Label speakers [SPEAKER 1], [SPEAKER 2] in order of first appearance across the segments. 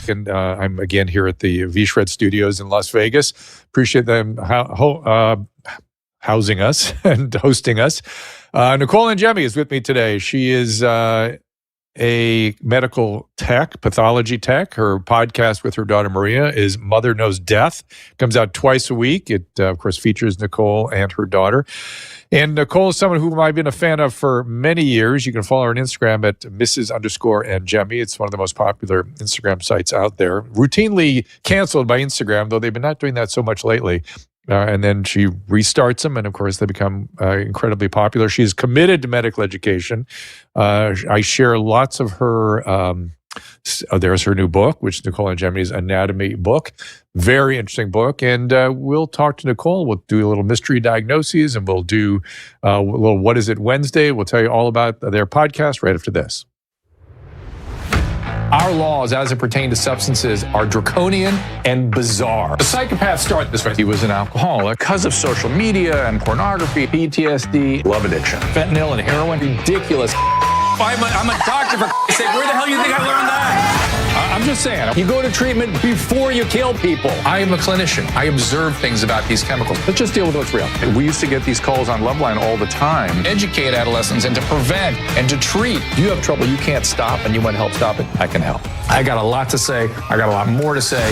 [SPEAKER 1] And I'm again here at the V-Shred Studios in Las Vegas. Appreciate them housing us and hosting us. Nicole Angemi is with me today. She is a medical tech, pathology tech. Her podcast with her daughter Maria is Mother Knows Death. Comes out twice a week. It, of course, features Nicole and her daughter. And Nicole is someone whom I've been a fan of for many years. You can follow her on Instagram at Mrs._Angemi. It's one of the most popular Instagram sites out there. Routinely canceled by Instagram, though they've been not doing that so much lately. And then she restarts them, and of course, they become incredibly popular. She's committed to medical education. I share lots of her. There's her new book, which is Nicole Angemi's Anatomy book. Very interesting book. And we'll talk to Nicole. We'll do a little mystery diagnoses, and we'll do a little What Is It Wednesday. We'll tell you all about their podcast right after this. Our laws, as it pertains to substances, are draconian and bizarre. The psychopaths start this way. He was an alcoholic because of social media and pornography, PTSD, love addiction, fentanyl and heroin. Ridiculous. I'm a doctor, for sake. Where the hell do you think I learned that? I'm just saying, you go to treatment before you kill people. I am a clinician. I observe things about these chemicals. Let's just deal with what's real. We used to get these calls on Loveline all the time. Educate adolescents and to prevent and to treat. If you have trouble you can't stop and you want to help stop it, I can help. I got a lot to say. I got a lot more to say.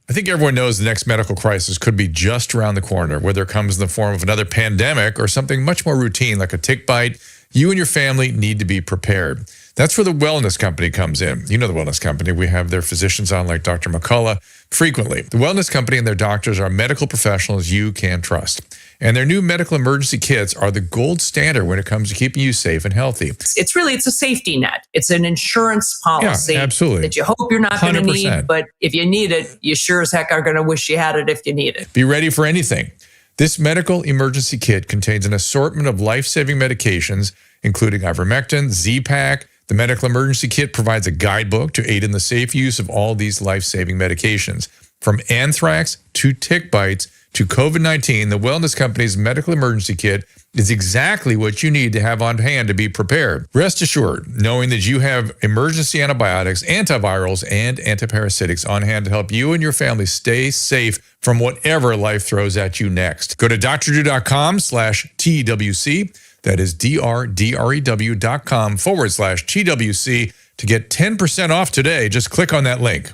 [SPEAKER 1] I think everyone knows the next medical crisis could be just around the corner, whether it comes in the form of another pandemic or something much more routine like a tick bite. You and your family need to be prepared. That's where the Wellness Company comes in. You know the Wellness Company. We have their physicians on like Dr. McCullough frequently. The Wellness Company and their doctors are medical professionals you can trust. And their new medical emergency kits are the gold standard when it comes to keeping you safe and healthy.
[SPEAKER 2] It's a safety net. It's an insurance policy
[SPEAKER 1] absolutely.
[SPEAKER 2] That you hope you're not going to
[SPEAKER 1] 100%.
[SPEAKER 2] need, but if you need it, you sure as heck are going to wish you had it if you need it.
[SPEAKER 1] Be ready for anything. This medical emergency kit contains an assortment of life-saving medications, including ivermectin, Z-Pak. The medical emergency kit provides a guidebook to aid in the safe use of all these life-saving medications. From anthrax to tick bites to COVID-19, the Wellness Company's medical emergency kit is exactly what you need to have on hand to be prepared. Rest assured, knowing that you have emergency antibiotics, antivirals, and antiparasitics on hand to help you and your family stay safe from whatever life throws at you next. Go to drdrew.com/TWC. That is DRDREW.com/TWC to get 10% off today. Just click on that link.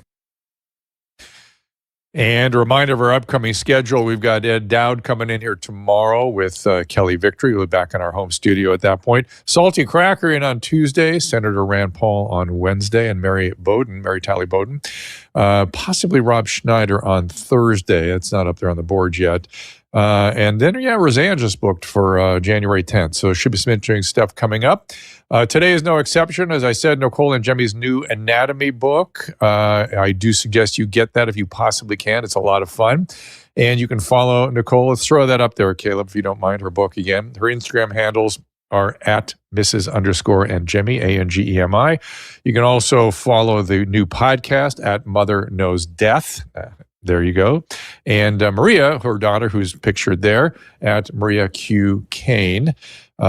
[SPEAKER 1] And a reminder of our upcoming schedule. We've got Ed Dowd coming in here tomorrow with Kelly Victory. We'll be back in our home studio at that point. Salty Cracker in on Tuesday, Senator Rand Paul on Wednesday, and Mary Talley Bowden. Possibly Rob Schneider on Thursday. It's not up there on the board yet. And then, Roseanne just booked for January 10th. So should be some interesting stuff coming up. Today is no exception. As I said, Nicole Angemi's new anatomy book. I do suggest you get that if you possibly can. It's a lot of fun. And you can follow Nicole. Let's throw that up there, Caleb, if you don't mind, her book again. Her Instagram handles are at Mrs._Angemi, Angemi. You can also follow the new podcast at Mother Knows Death. There you go. And Maria, her daughter, who's pictured there, at Maria Q. Kane.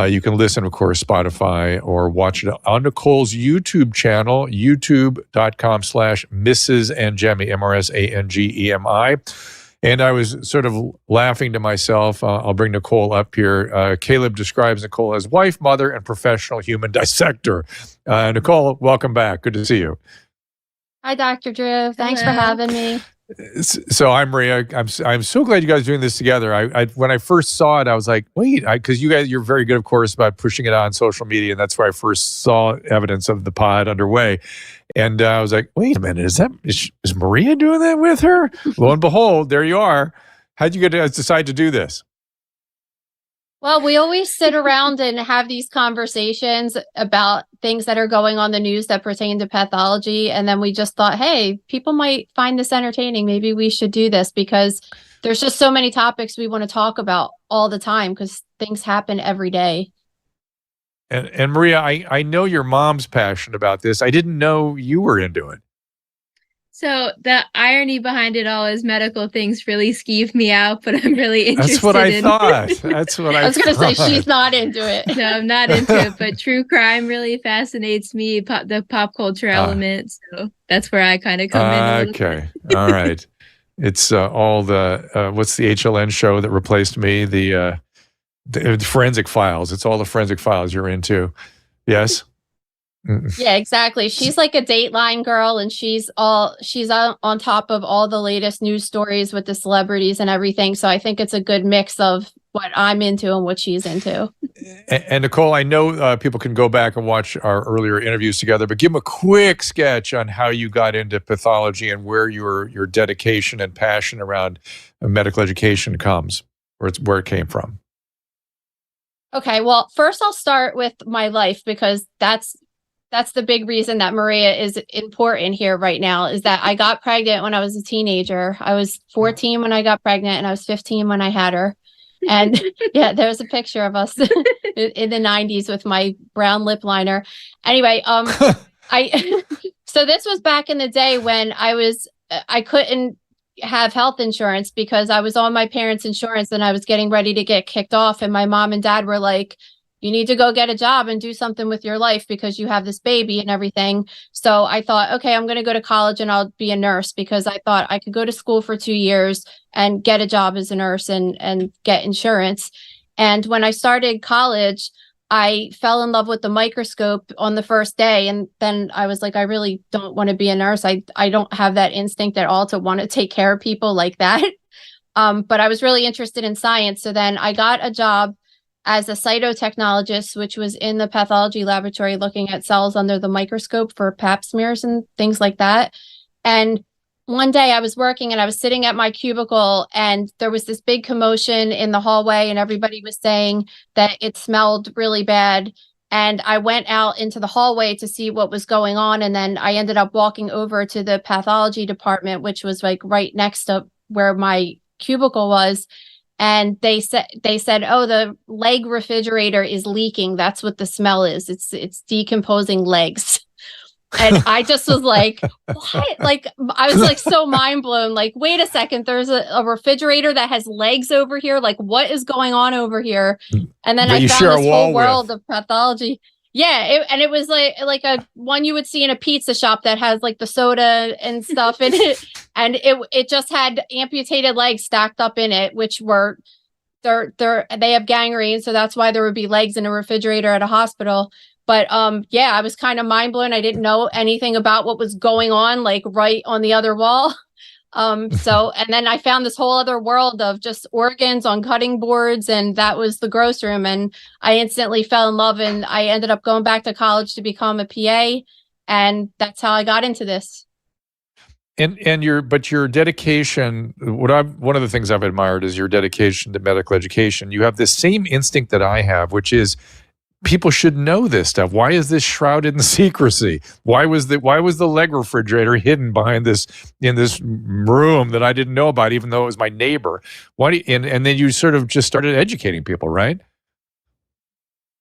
[SPEAKER 1] You can listen, of course, Spotify, or watch it on Nicole's YouTube channel, youtube.com/MrsAngemi, MrsAngemi. And I was sort of laughing to myself. I'll bring Nicole up here. Caleb describes Nicole as wife, mother, and professional human dissector. Nicole, welcome back. Good to see you.
[SPEAKER 3] Hi, Dr. Drew. Thanks for having me.
[SPEAKER 1] So I'm Maria. I'm so glad you guys are doing this together. I when I first saw it, I was like, wait, because you're very good, of course, about pushing it on social media, and that's where I first saw evidence of the pod underway. And I was like, wait a minute, is Maria doing that with her? Lo and behold, there you are. How'd you guys decide to do this?
[SPEAKER 3] Well, we always sit around and have these conversations about things that are going on the news that pertain to pathology. And then we just thought, hey, people might find this entertaining. Maybe we should do this because there's just so many topics we want to talk about all the time because things happen every day.
[SPEAKER 1] And Maria, I know your mom's passionate about this. I didn't know you were into it.
[SPEAKER 4] So the irony behind it all is medical things really skeeve me out, but I'm really interested
[SPEAKER 1] That's what I
[SPEAKER 4] in.
[SPEAKER 1] thought. That's what
[SPEAKER 3] I was going to say
[SPEAKER 1] thought.
[SPEAKER 3] she's not into it.
[SPEAKER 4] No, I'm not into it, but true crime really fascinates me, the pop culture element. So that's where I kind of come in a little bit.
[SPEAKER 1] Okay. All right. It's all the, what's the HLN show that replaced me? The Forensic Files. It's all the Forensic Files you're into. Yes?
[SPEAKER 3] Yeah, exactly. She's like a Dateline girl, and she's on top of all the latest news stories with the celebrities and everything. So I think it's a good mix of what I'm into and what she's into.
[SPEAKER 1] And Nicole, I know people can go back and watch our earlier interviews together, but give them a quick sketch on how you got into pathology and where your dedication and passion around medical education comes, where it came from.
[SPEAKER 3] Okay, well, first I'll start with my life, because that's the big reason that Maria is important here right now, is that I got pregnant when I was a teenager. I was 14 when I got pregnant, and I was 15 when I had her. And yeah, there's a picture of us in the 90s with my brown lip liner. Anyway, so this was back in the day when I couldn't have health insurance because I was on my parents' insurance and I was getting ready to get kicked off. And my mom and dad were like, you need to go get a job and do something with your life because you have this baby and everything. So I thought, okay, I'm going to go to college and I'll be a nurse, because I thought I could go to school for 2 years and get a job as a nurse and get insurance. And when I started college, I fell in love with the microscope on the first day. And then I was like, I really don't want to be a nurse. I don't have that instinct at all to want to take care of people like that. But I was really interested in science. So then I got a job as a cytotechnologist, which was in the pathology laboratory looking at cells under the microscope for pap smears and things like that. And one day I was working and I was sitting at my cubicle, and there was this big commotion in the hallway, and everybody was saying that it smelled really bad. And I went out into the hallway to see what was going on. And then I ended up walking over to the pathology department, which was like right next to where my cubicle was. And they said, oh, the leg refrigerator is leaking. That's what the smell is. It's decomposing legs. And I just was like, what? Like, I was like so mind blown. Like, wait a second, there's a refrigerator that has legs over here. Like, what is going on over here? And then I found this whole world of pathology. Yeah, it was like a one you would see in a pizza shop that has like the soda and stuff in it, and it just had amputated legs stacked up in it, which were they have gangrene, so that's why there would be legs in a refrigerator at a hospital. But yeah, I was kind of mind blown. I didn't know anything about what was going on, like right on the other wall. So, and then I found this whole other world of just organs on cutting boards, and that was the gross room. And I instantly fell in love, and I ended up going back to college to become a PA. And that's how I got into this.
[SPEAKER 1] And your dedication, one of the things I've admired is your dedication to medical education. You have this same instinct that I have, which is people should know this stuff. Why is this shrouded in secrecy? Why was the leg refrigerator hidden behind in this room that I didn't know about, even though it was my neighbor? And then you sort of just started educating people, right?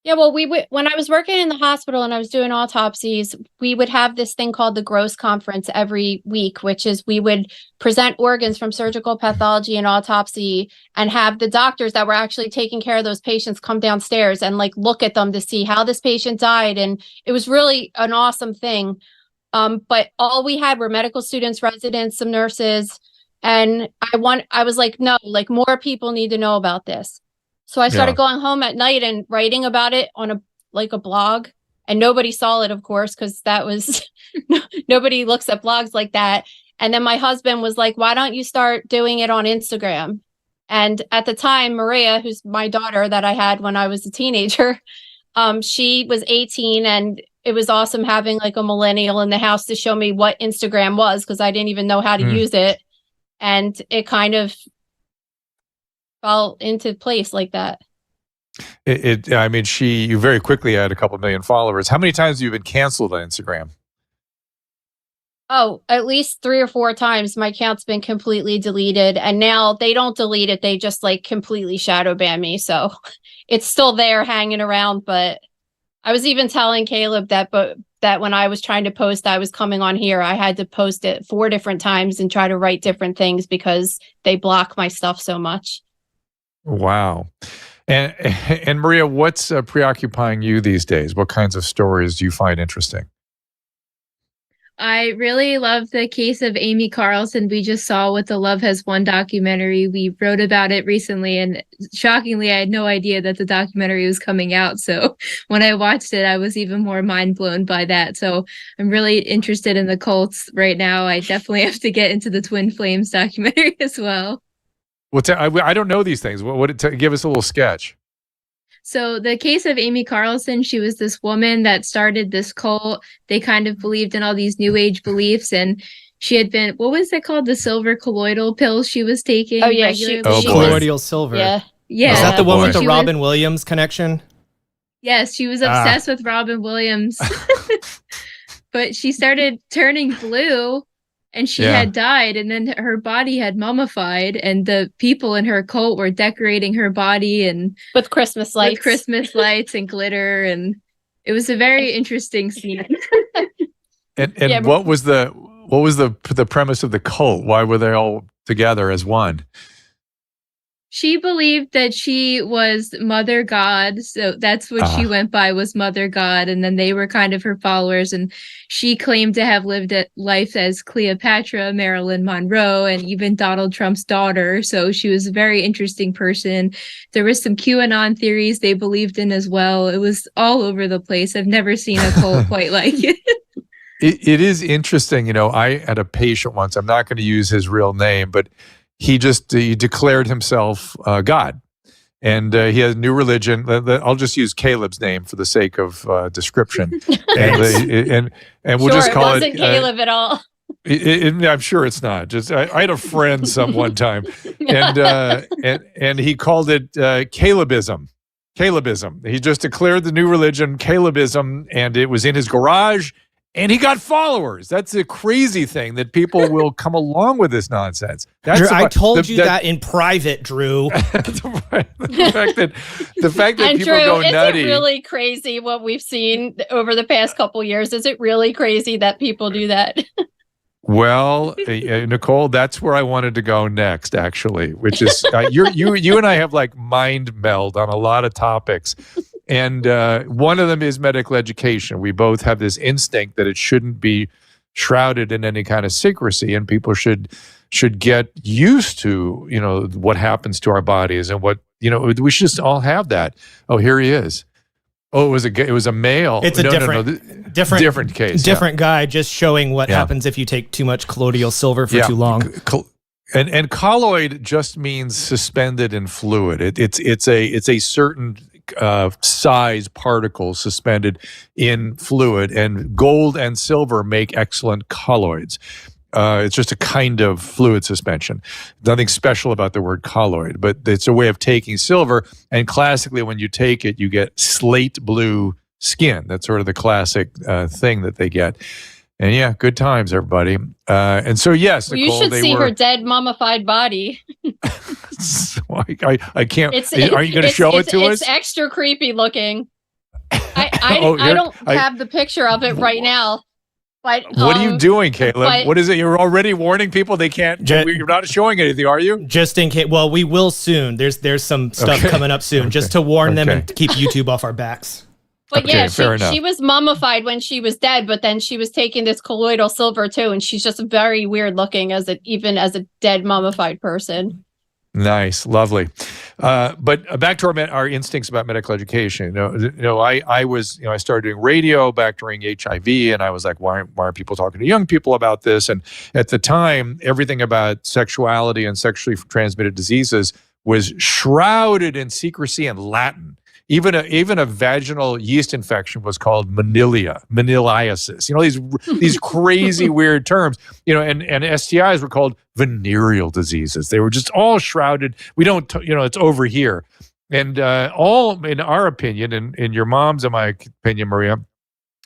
[SPEAKER 3] Yeah, well, when I was working in the hospital and I was doing autopsies, we would have this thing called the Gross Conference every week, which is we would present organs from surgical pathology and autopsy and have the doctors that were actually taking care of those patients come downstairs and like look at them to see how this patient died. And it was really an awesome thing. But all we had were medical students, residents, some nurses. And I was like, no, like more people need to know about this. So I started going home at night and writing about it on a blog, and nobody saw it, of course, because that was nobody looks at blogs like that. And then my husband was like, why don't you start doing it on Instagram? And at the time, Maria, who's my daughter that I had when I was a teenager, she was 18, and it was awesome having like a millennial in the house to show me what Instagram was, because I didn't even know how to use it. And it kind of fall into place like that.
[SPEAKER 1] I mean, you very quickly had a couple million followers. How many times have you been canceled on Instagram?
[SPEAKER 3] Oh, at least 3 or 4 times. My account's been completely deleted, and now they don't delete it. They just like completely shadow ban me. So it's still there hanging around. But I was even telling Caleb that that when I was trying to post I was coming on here, I had to post it 4 different times and try to write different things because they block my stuff so much.
[SPEAKER 1] Wow. And Maria, what's preoccupying you these days? What kinds of stories do you find interesting?
[SPEAKER 4] I really love the case of Amy Carlson we just saw with the Love Has Won documentary. We wrote about it recently, and shockingly, I had no idea that the documentary was coming out. So when I watched it, I was even more mind blown by that. So I'm really interested in the cults right now. I definitely have to get into the Twin Flames documentary as well.
[SPEAKER 1] Well, I don't know these things. Give us a little sketch.
[SPEAKER 4] So the case of Amy Carlson, she was this woman that started this cult. They kind of believed in all these new age beliefs, and she had been, what was it called? The silver colloidal pills she was taking.
[SPEAKER 3] Oh yeah,
[SPEAKER 5] colloidal silver.
[SPEAKER 3] Yeah.
[SPEAKER 5] Is that the one with the
[SPEAKER 4] She
[SPEAKER 5] Robin Williams connection?
[SPEAKER 4] Yes, she was obsessed with Robin Williams. But she started turning blue, and she had died, and then her body had mummified, and the people in her cult were decorating her body and
[SPEAKER 3] with Christmas lights
[SPEAKER 4] and glitter, and it was a very interesting scene.
[SPEAKER 1] And what was the premise of the cult? Why were they all together as one?
[SPEAKER 4] She believed that she was Mother God, so that's what she went by, was Mother God, and then they were kind of her followers, and she claimed to have lived a life as Cleopatra, Marilyn Monroe, and even Donald Trump's daughter, so she was a very interesting person. There was some QAnon theories they believed in as well. It was all over the place. I've never seen a cult quite like it.
[SPEAKER 1] It is interesting. You know, I had a patient once, I'm not going to use his real name, but he declared himself God, and he has a new religion. I'll just use Caleb's name for the sake of description, and we'll just call it.
[SPEAKER 3] It wasn't Caleb at all.
[SPEAKER 1] I'm sure it's not. Just I had a friend one time, and he called it Calebism. Calebism. He just declared the new religion Calebism, and it was in his garage. And he got followers. That's a crazy thing, that people will come along with this nonsense.
[SPEAKER 5] Drew, I told you that in private, Drew.
[SPEAKER 1] the fact that
[SPEAKER 3] and
[SPEAKER 1] people
[SPEAKER 3] Drew,
[SPEAKER 1] go nutty.
[SPEAKER 3] is it really crazy what we've seen over the past couple years? Is it really crazy that people do that?
[SPEAKER 1] Well, Nicole, that's where I wanted to go next, actually, which is you and I have like mind meld on a lot of topics. And one of them is medical education. We both have this instinct that it shouldn't be shrouded in any kind of secrecy, and people should get used to, you know, what happens to our bodies, and what, you know, we should just all have that. Oh, here he is. Oh, it was a male.
[SPEAKER 5] It's a different case. Different guy, just showing what happens if you take too much colloidal silver for too long.
[SPEAKER 1] And colloid just means suspended in fluid. It's a certain size particle suspended in fluid, and gold and silver make excellent colloids. It's just a kind of fluid suspension. Nothing special about the word colloid, but it's a way of taking silver, and classically when you take it, you get slate blue skin. That's sort of the classic thing that they get. And yeah, good times, everybody. And so, yes,
[SPEAKER 3] well,
[SPEAKER 1] Nicole,
[SPEAKER 3] you should see her dead, mummified body.
[SPEAKER 1] So I can't. Are you going to show it to us?
[SPEAKER 3] It's extra creepy looking. I don't have the picture of it right now. But
[SPEAKER 1] what are you doing, Caleb? What is it? You're already warning people they can't. You're not showing anything, are you?
[SPEAKER 5] Just in case. Well, we will soon. There's some stuff coming up soon, just to warn them and keep YouTube off our backs.
[SPEAKER 3] But yeah, she was mummified when she was dead, but then she was taking this colloidal silver too, and she's just very weird looking even as a dead mummified person.
[SPEAKER 1] Nice, lovely. But back to our instincts about medical education. I started doing radio back during HIV, and I was like, why aren't people talking to young people about this? And at the time, everything about sexuality and sexually transmitted diseases was shrouded in secrecy and Latin. Even a vaginal yeast infection was called maniliasis. You know, these crazy weird terms. You know, and STIs were called venereal diseases. They were just all shrouded. We don't, it's over here. And all, in our opinion, and in your mom's and my opinion, Maria,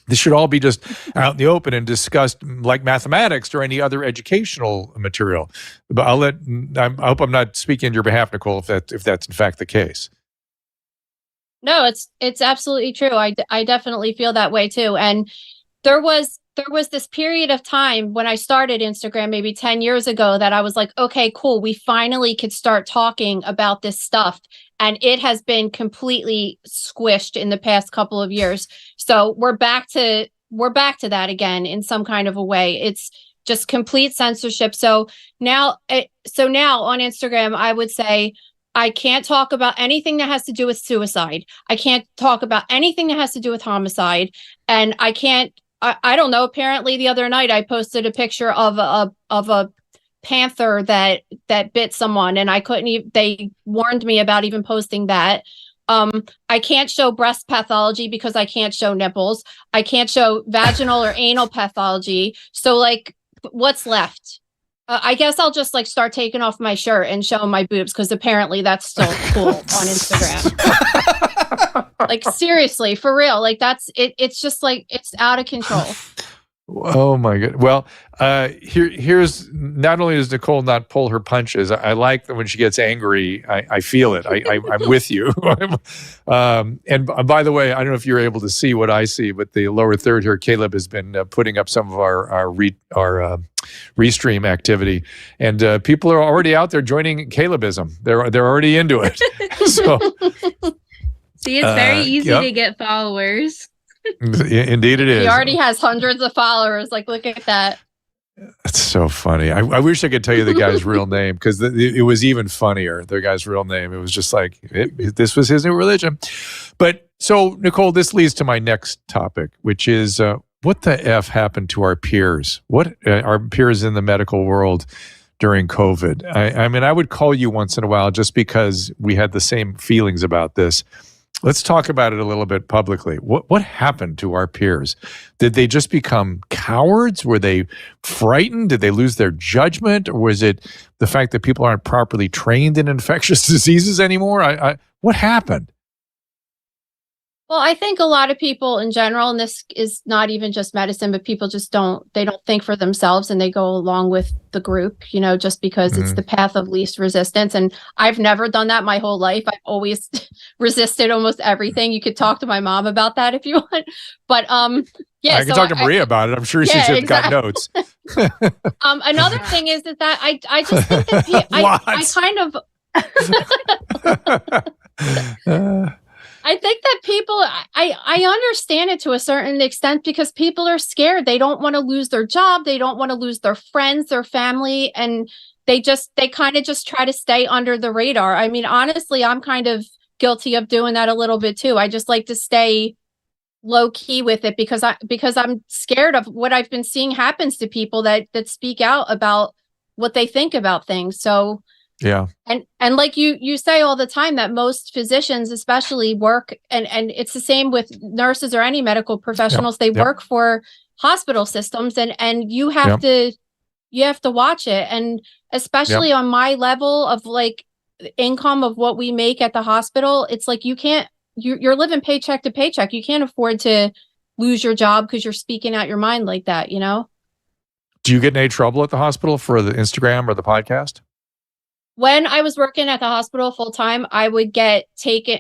[SPEAKER 1] this should all be just out in the open and discussed like mathematics or any other educational material. But I hope I'm not speaking on your behalf, Nicole, if that's in fact the case.
[SPEAKER 3] No, it's absolutely true. I definitely feel that way too. And there was this period of time when I started Instagram maybe 10 years ago that I was like, okay, cool. We finally could start talking about this stuff. And it has been completely squished in the past couple of years. So we're back to that again in some kind of a way. It's just complete censorship. So now on Instagram, I would say I can't talk about anything that has to do with suicide. I can't talk about anything that has to do with homicide. And I don't know. Apparently the other night I posted a picture of a panther that bit someone, and I couldn't even, they warned me about even posting that. I can't show breast pathology because I can't show nipples. I can't show vaginal or anal pathology. So like, what's left? I guess I'll just like start taking off my shirt and showing my boobs, because apparently that's still cool on Instagram. Like seriously, for real. Like that's it. It's just like, it's out of control.
[SPEAKER 1] Oh my God. Well, here's, not only does Nicole not pull her punches, I like that when she gets angry, I feel it. I'm with you. And by the way, I don't know if you're able to see what I see, but the lower third here, Caleb has been putting up some of our restream activity, and people are already out there joining Calebism. They're already into it. So
[SPEAKER 4] see, it's very easy to get followers.
[SPEAKER 1] Indeed it is.
[SPEAKER 3] He already has hundreds of followers. Like, look at that.
[SPEAKER 1] That's so funny. I wish I could tell you the guy's real name, because it was even funnier, the guy's real name. It was just like, this was his new religion. But so, Nicole, this leads to my next topic, which is what the F happened to our peers? What our peers in the medical world during COVID? I mean, I would call you once in a while just because we had the same feelings about this. Let's talk about it a little bit publicly. What happened to our peers? Did they just become cowards? Were they frightened? Did they lose their judgment? Or was it the fact that people aren't properly trained in infectious diseases anymore? What happened?
[SPEAKER 3] Well, I think a lot of people in general, and this is not even just medicine, but people just don't think for themselves, and they go along with the group, just because it's the path of least resistance. And I've never done that my whole life. I've always resisted almost everything. You could talk to my mom about that if you want. But yeah.
[SPEAKER 1] I can talk to Maria about it. I'm sure she's got notes.
[SPEAKER 3] Another thing is that I just think that I think that people, I understand it to a certain extent, because people are scared. They don't want to lose their job. They don't want to lose their friends, their family. And they kind of just try to stay under the radar. I mean, honestly, I'm kind of guilty of doing that a little bit too. I just like to stay low key with it because I'm scared of what I've been seeing happens to people that speak out about what they think about things. So
[SPEAKER 1] yeah.
[SPEAKER 3] And like you say all the time, that most physicians especially work, and it's the same with nurses or any medical professionals, they work for hospital systems, and you have to watch it. And especially on my level of like income of what we make at the hospital, it's like you're living paycheck to paycheck. You can't afford to lose your job because you're speaking out your mind like that, Do you
[SPEAKER 1] get in any trouble at the hospital for the Instagram or the podcast?
[SPEAKER 3] When I was working at the hospital full time, I would get taken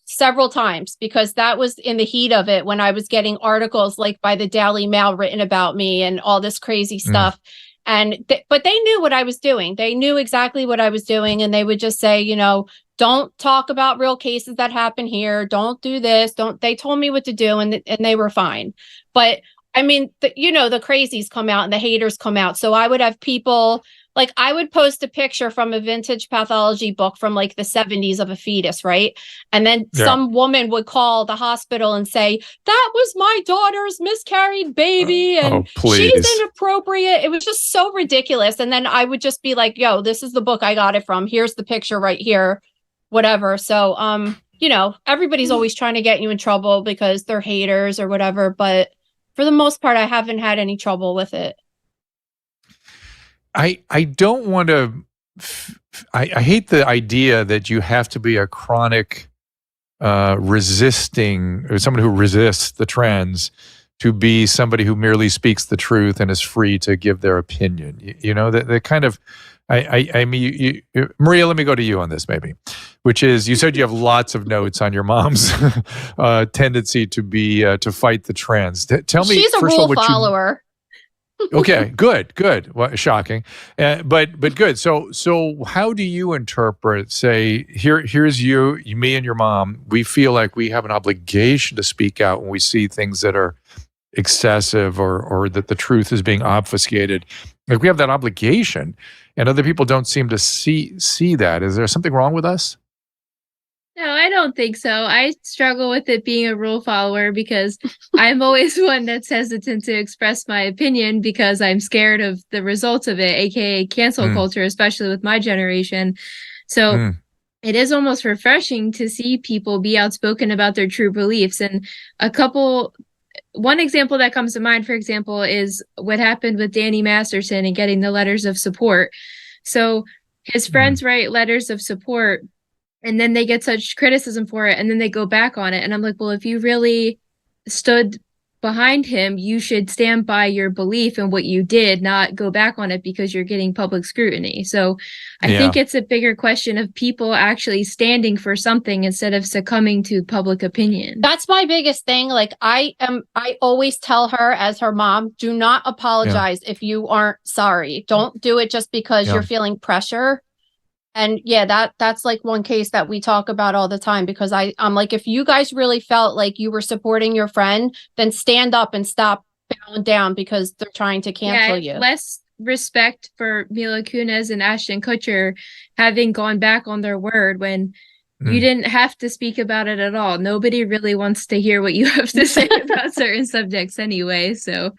[SPEAKER 3] several times, because that was in the heat of it, when I was getting articles like by the Daily Mail written about me and all this crazy stuff. And but they knew what I was doing. They knew exactly what I was doing, and they would just say, don't talk about real cases that happen here. Don't do this. They told me what to do, and they were fine. But I mean, the crazies come out and the haters come out. So I would have people. Like, I would post a picture from a vintage pathology book from like the 70s of a fetus, right? And then some woman would call the hospital and say, that was my daughter's miscarried baby, and she's inappropriate. It was just so ridiculous. And then I would just be like, yo, this is the book I got it from. Here's the picture right here, whatever. So, everybody's always trying to get you in trouble because they're haters or whatever. But for the most part, I haven't had any trouble with it.
[SPEAKER 1] I don't want to. I hate the idea that you have to be a chronic resisting, or someone who resists the trends, to be somebody who merely speaks the truth and is free to give their opinion. That kind of, I mean, Maria, let me go to you on this maybe, which is you said you have lots of notes on your mom's tendency to be to fight the trends. Tell me,
[SPEAKER 3] she's a
[SPEAKER 1] first
[SPEAKER 3] rule
[SPEAKER 1] of all,
[SPEAKER 3] follower.
[SPEAKER 1] Okay, good. Well, shocking, but good. So how do you interpret? Say, here's you, me, and your mom. We feel like we have an obligation to speak out when we see things that are excessive or that the truth is being obfuscated. Like we have that obligation, and other people don't seem to see that. Is there something wrong with us?
[SPEAKER 4] No, I don't think so. I struggle with it being a rule follower because I'm always one that's hesitant to express my opinion because I'm scared of the results of it, aka cancel culture, especially with my generation. So it is almost refreshing to see people be outspoken about their true beliefs. And one example that comes to mind, for example, is what happened with Danny Masterson and getting the letters of support. So his friends write letters of support, and then they get such criticism for it, and then they go back on it. And I'm like, well, if you really stood behind him, you should stand by your belief and what you did, not go back on it because you're getting public scrutiny. So I think it's a bigger question of people actually standing for something instead of succumbing to public opinion.
[SPEAKER 3] That's my biggest thing. Like I always tell her as her mom, do not apologize if you aren't sorry. Don't do it just because you're feeling pressure. And that's like one case that we talk about all the time, because I'm like, if you guys really felt like you were supporting your friend, then stand up and stop bowing down because they're trying to cancel you.
[SPEAKER 4] Less respect for Mila Kunis and Ashton Kutcher having gone back on their word when you didn't have to speak about it at all. Nobody really wants to hear what you have to say about certain subjects anyway. So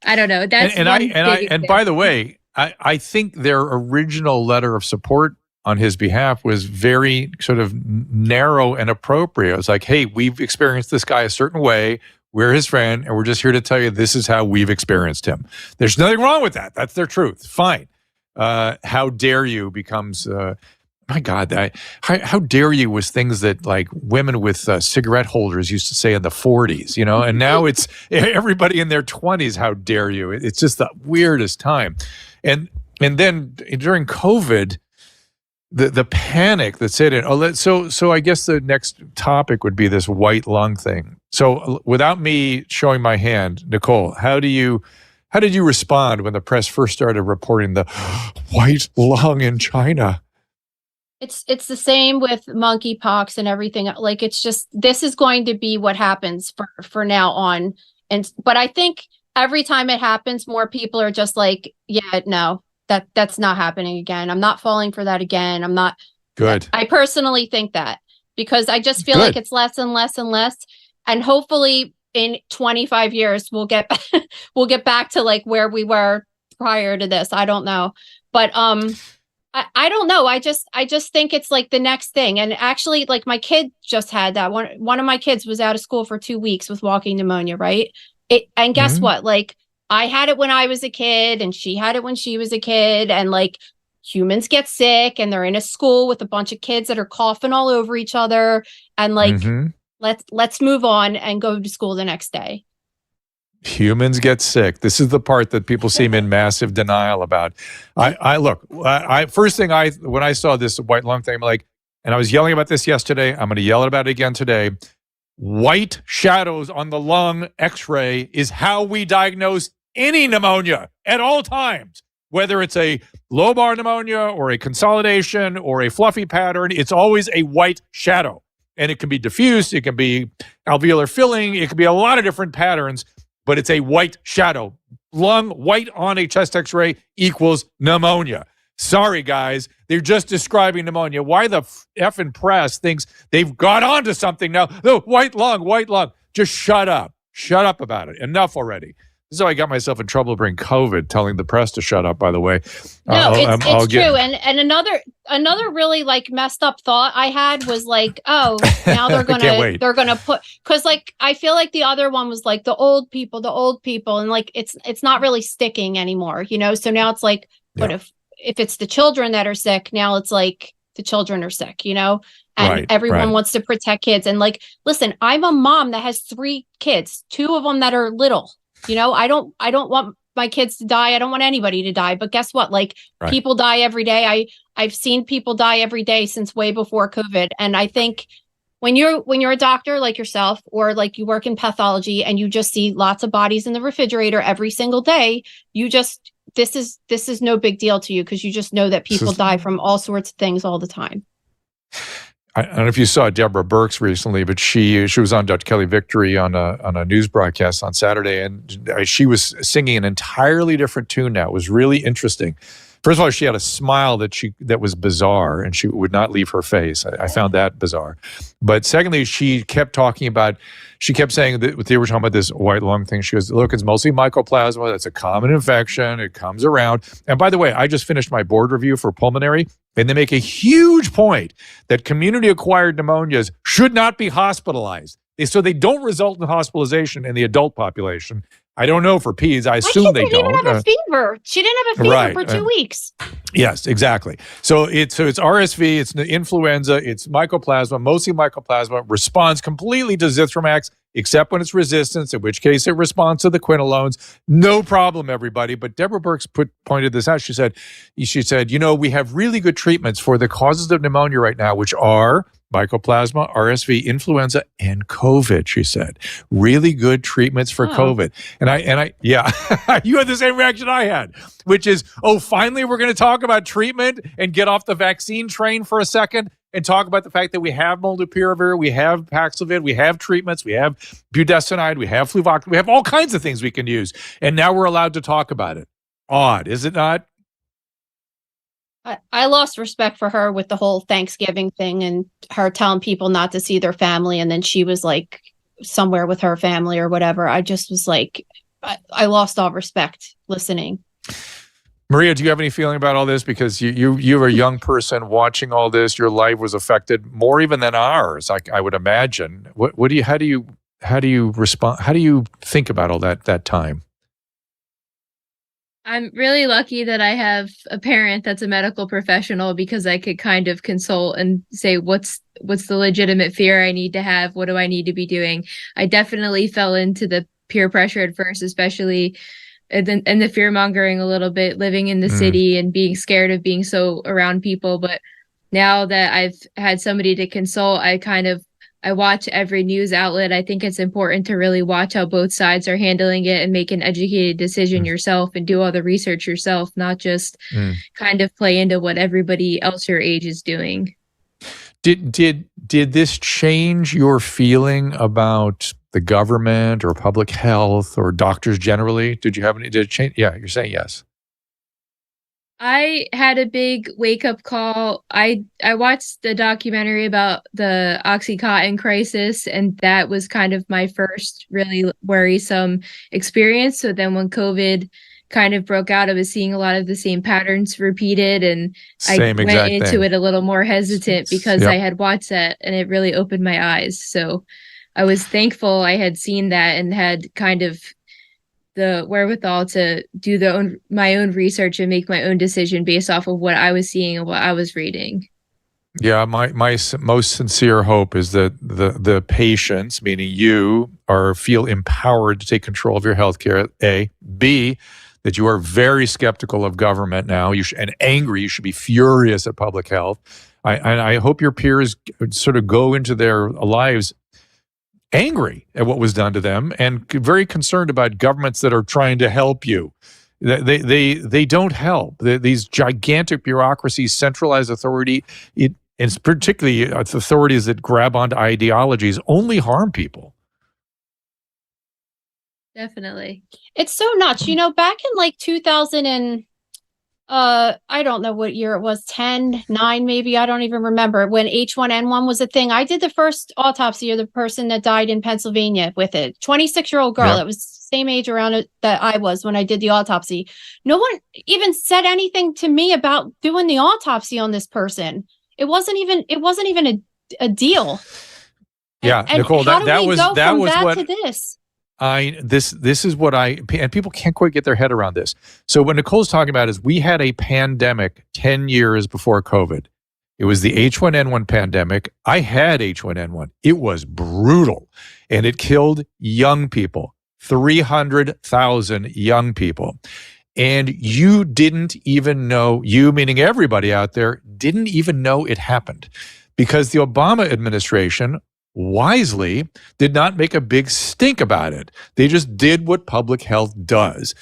[SPEAKER 4] I don't know. That's
[SPEAKER 1] and by the way, I think their original letter of support on his behalf was very sort of narrow and appropriate. It was like, hey, we've experienced this guy a certain way. We're his friend, and we're just here to tell you this is how we've experienced him. There's nothing wrong with that. That's their truth. Fine. How dare you becomes... my God, how dare you was things that like women with cigarette holders used to say in the 40s, and now it's everybody in their 20s. How dare you? It's just the weirdest time. And then during COVID, the panic that set in. So I guess the next topic would be this white lung thing. So without me showing my hand, Nicole, how did you respond when the press first started reporting the white lung in China?
[SPEAKER 3] It's the same with monkeypox and everything. Like, it's just, this is going to be what happens for now on. But I think every time it happens, more people are just like, yeah, no, that's not happening again. I'm not falling for that again. I'm not.
[SPEAKER 1] Good.
[SPEAKER 3] I personally think that, because I just feel like it's less and less and less. And hopefully in 25 years, we'll get back to like where we were prior to this. I don't know. But, I don't know. I just think it's like the next thing. And actually, like, my kid just had that. One of my kids was out of school for 2 weeks with walking pneumonia, right? And guess what? Like, I had it when I was a kid, and she had it when she was a kid. And like, humans get sick, and they're in a school with a bunch of kids that are coughing all over each other. And like, let's move on and go to school the next day.
[SPEAKER 1] Humans get sick. This is the part that people seem in massive denial about. First thing when I saw this white lung thing, I'm like, and I was yelling about this yesterday, I'm going to yell about it again today. White shadows on the lung x-ray is how we diagnose any pneumonia at all times. Whether it's a lobar pneumonia or a consolidation or a fluffy pattern, it's always a white shadow. And it can be diffuse, it can be alveolar filling, it can be a lot of different patterns. But it's a white shadow. Lung white on a chest x-ray equals pneumonia. Sorry, guys. They're just describing pneumonia. Why the effing press thinks they've got onto something now? The white lung. Just shut up. Shut up about it. Enough already. This is how I got myself in trouble during COVID, telling the press to shut up, by the way.
[SPEAKER 3] No, it's true. And another really like messed up thought I had was like, oh, now they're gonna put, because like I feel like the other one was like the old people, and like it's not really sticking anymore, So now it's like, but if it's the children that are sick, now it's like the children are sick, And everyone wants to protect kids. And like, listen, I'm a mom that has 3 kids, 2 of them that are little. I don't want my kids to die. I don't want anybody to die. But guess what? Like people die every day. I've seen people die every day since way before COVID. And I think when you're a doctor like yourself, or like you work in pathology and you just see lots of bodies in the refrigerator every single day, this is no big deal to you, because you just know that people die from all sorts of things all the time.
[SPEAKER 1] I don't know if you saw Deborah Birx recently, but she was on Dr. Kelly Victory on a news broadcast on Saturday, and she was singing an entirely different tune now. It was really interesting. First of all, she had a smile that was bizarre, and she would not leave her face. I found that bizarre. But secondly, she kept saying that they were talking about this white lung thing. She goes, look, it's mostly mycoplasma. That's a common infection. It comes around. And by the way, I just finished my board review for pulmonary, and they make a huge point that community-acquired pneumonias should not be hospitalized. So they don't result in hospitalization in the adult population. I don't know for peds. I assume they don't.
[SPEAKER 3] She didn't have a fever. She didn't have a fever for 2 weeks.
[SPEAKER 1] Yes, exactly. So it's RSV, it's influenza, it's mycoplasma, mostly mycoplasma, responds completely to zithromax, except when it's resistance, in which case it responds to the quinolones. No problem, everybody. But Deborah Birx pointed this out. She said, we have really good treatments for the causes of pneumonia right now, which are mycoplasma, RSV, influenza, and COVID, she said. Really good treatments for COVID. And I, you had the same reaction I had, which is, finally we're going to talk about treatment and get off the vaccine train for a second and talk about the fact that we have molnupiravir, we have Paxlovid, we have treatments, we have budesonide, we have fluvoxamine, we have all kinds of things we can use. And now we're allowed to talk about it. Odd, is it not?
[SPEAKER 3] I lost respect for her with the whole Thanksgiving thing and her telling people not to see their family. And then she was like somewhere with her family or whatever. I just was like, I lost all respect listening.
[SPEAKER 1] Maria, do you have any feeling about all this? Because you were a young person watching all this. Your life was affected more even than ours, I would imagine. How do you respond? How do you think about all that time?
[SPEAKER 4] I'm really lucky that I have a parent that's a medical professional, because I could kind of consult and say, what's the legitimate fear I need to have? What do I need to be doing? I definitely fell into the peer pressure at first, especially and the fear mongering a little bit, living in the city and being scared of being so around people. But now that I've had somebody to consult, I watch every news outlet. I think it's important to really watch how both sides are handling it and make an educated decision yourself and do all the research yourself, not just kind of play into what everybody else your age is doing.
[SPEAKER 1] Did this change your feeling about the government or public health or doctors generally? Did it change? Yeah, you're saying yes.
[SPEAKER 4] I had a big wake-up call. I watched the documentary about the Oxycontin crisis, and that was kind of my first really worrisome experience. So then when COVID kind of broke out, I was seeing a lot of the same patterns repeated, and I went into it a little more hesitant because I had watched that, and it really opened my eyes. So I was thankful I had seen that and had kind of the wherewithal to do my own research and make my own decision based off of what I was seeing and what I was reading.
[SPEAKER 1] Yeah, my most sincere hope is that the patients, meaning you, feel empowered to take control of your healthcare. A, B, that you are very skeptical of government now. And angry. You should be furious at public health. I hope your peers sort of go into their lives angry at what was done to them and very concerned about governments that are trying to help you. They don't help. These gigantic bureaucracies, centralized authority, and particularly authorities that grab onto ideologies, only harm people.
[SPEAKER 4] Definitely.
[SPEAKER 3] It's so nuts. Back in like 2000 and I don't know what year it was, 10, 9 maybe, I don't even remember, when H1N1 was a thing. I did the first autopsy of the person that died in Pennsylvania with it. 26-year-old girl. Yep. It was the same age around it that I was when I did the autopsy. No one even said anything to me about doing the autopsy on this person. It wasn't even a deal.
[SPEAKER 1] Yeah, and Nicole, that was what
[SPEAKER 3] to this.
[SPEAKER 1] This is what and people can't quite get their head around this. So what Nicole's talking about is we had a pandemic 10 years before COVID. It was the H1N1 pandemic. I had H1N1. It was brutal, and it killed young people. 300,000 young people. And you didn't even know, you meaning everybody out there, didn't even know it happened because the Obama administration wisely did not make a big stink about it. They just did what public health does.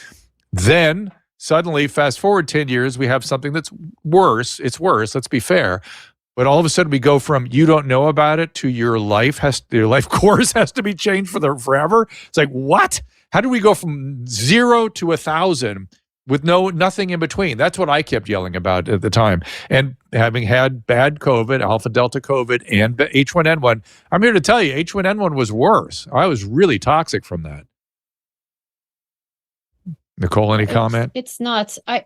[SPEAKER 1] Then suddenly, fast forward 10 years, we have something that's worse. It's worse, let's be fair. But all of a sudden we go from you don't know about it to your life course has to be changed forever. It's like, what? How do we go from 0 to 1,000 with nothing in between? That's what I kept yelling about at the time. And having had bad COVID, Alpha Delta COVID, and H1N1, I'm here to tell you, H1N1 was worse. I was really toxic from that. Nicole, any comment?
[SPEAKER 3] It's nuts. I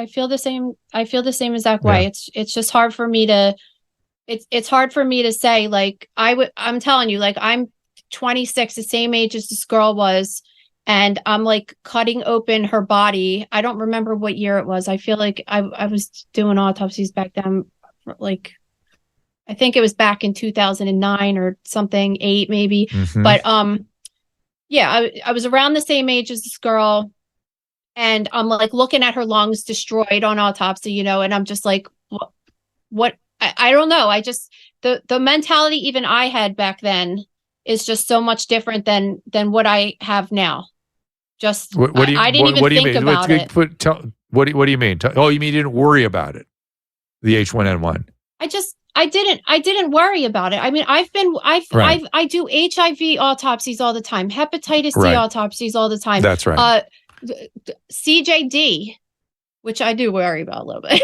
[SPEAKER 3] feel the same. I feel the same exact way. Yeah. It's just hard for me to. It's hard for me to say. Like I'm telling you, like I'm 26, the same age as this girl was, and I'm like cutting open her body. I don't remember what year it was. I feel like I was doing autopsies back then. Like I think it was back in 2009 or something, 8 maybe. Mm-hmm. But yeah, I was around the same age as this girl, and I'm like looking at her lungs destroyed on autopsy, you know, and I'm just like, what? I don't know. I just, the mentality even I had back then is just so much different than what I have now. Just, I didn't even think about it.
[SPEAKER 1] What do you mean? Oh, you mean you didn't worry about it? The H1N1.
[SPEAKER 3] I didn't worry about it. I mean, I do HIV autopsies all the time, hepatitis C autopsies all the time.
[SPEAKER 1] That's right.
[SPEAKER 3] CJD, which I do worry about a little bit.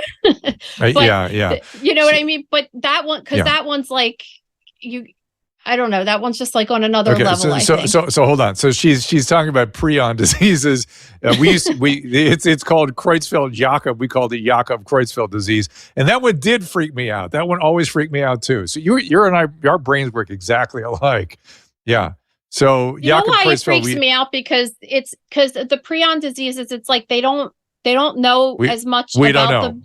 [SPEAKER 1] Yeah.
[SPEAKER 3] You know what I mean? But that one, because that one's like, I don't know. That one's just like on another level. I think.
[SPEAKER 1] So hold on. So she's talking about prion diseases. It's called Creutzfeldt-Jakob. We called it Jakob-Creutzfeldt disease, and that one did freak me out. That one always freaked me out too. So you and I, our brains work exactly alike. Yeah. So
[SPEAKER 3] you know why it freaks me out? Because the prion diseases. It's like they don't know as much.
[SPEAKER 1] We don't know.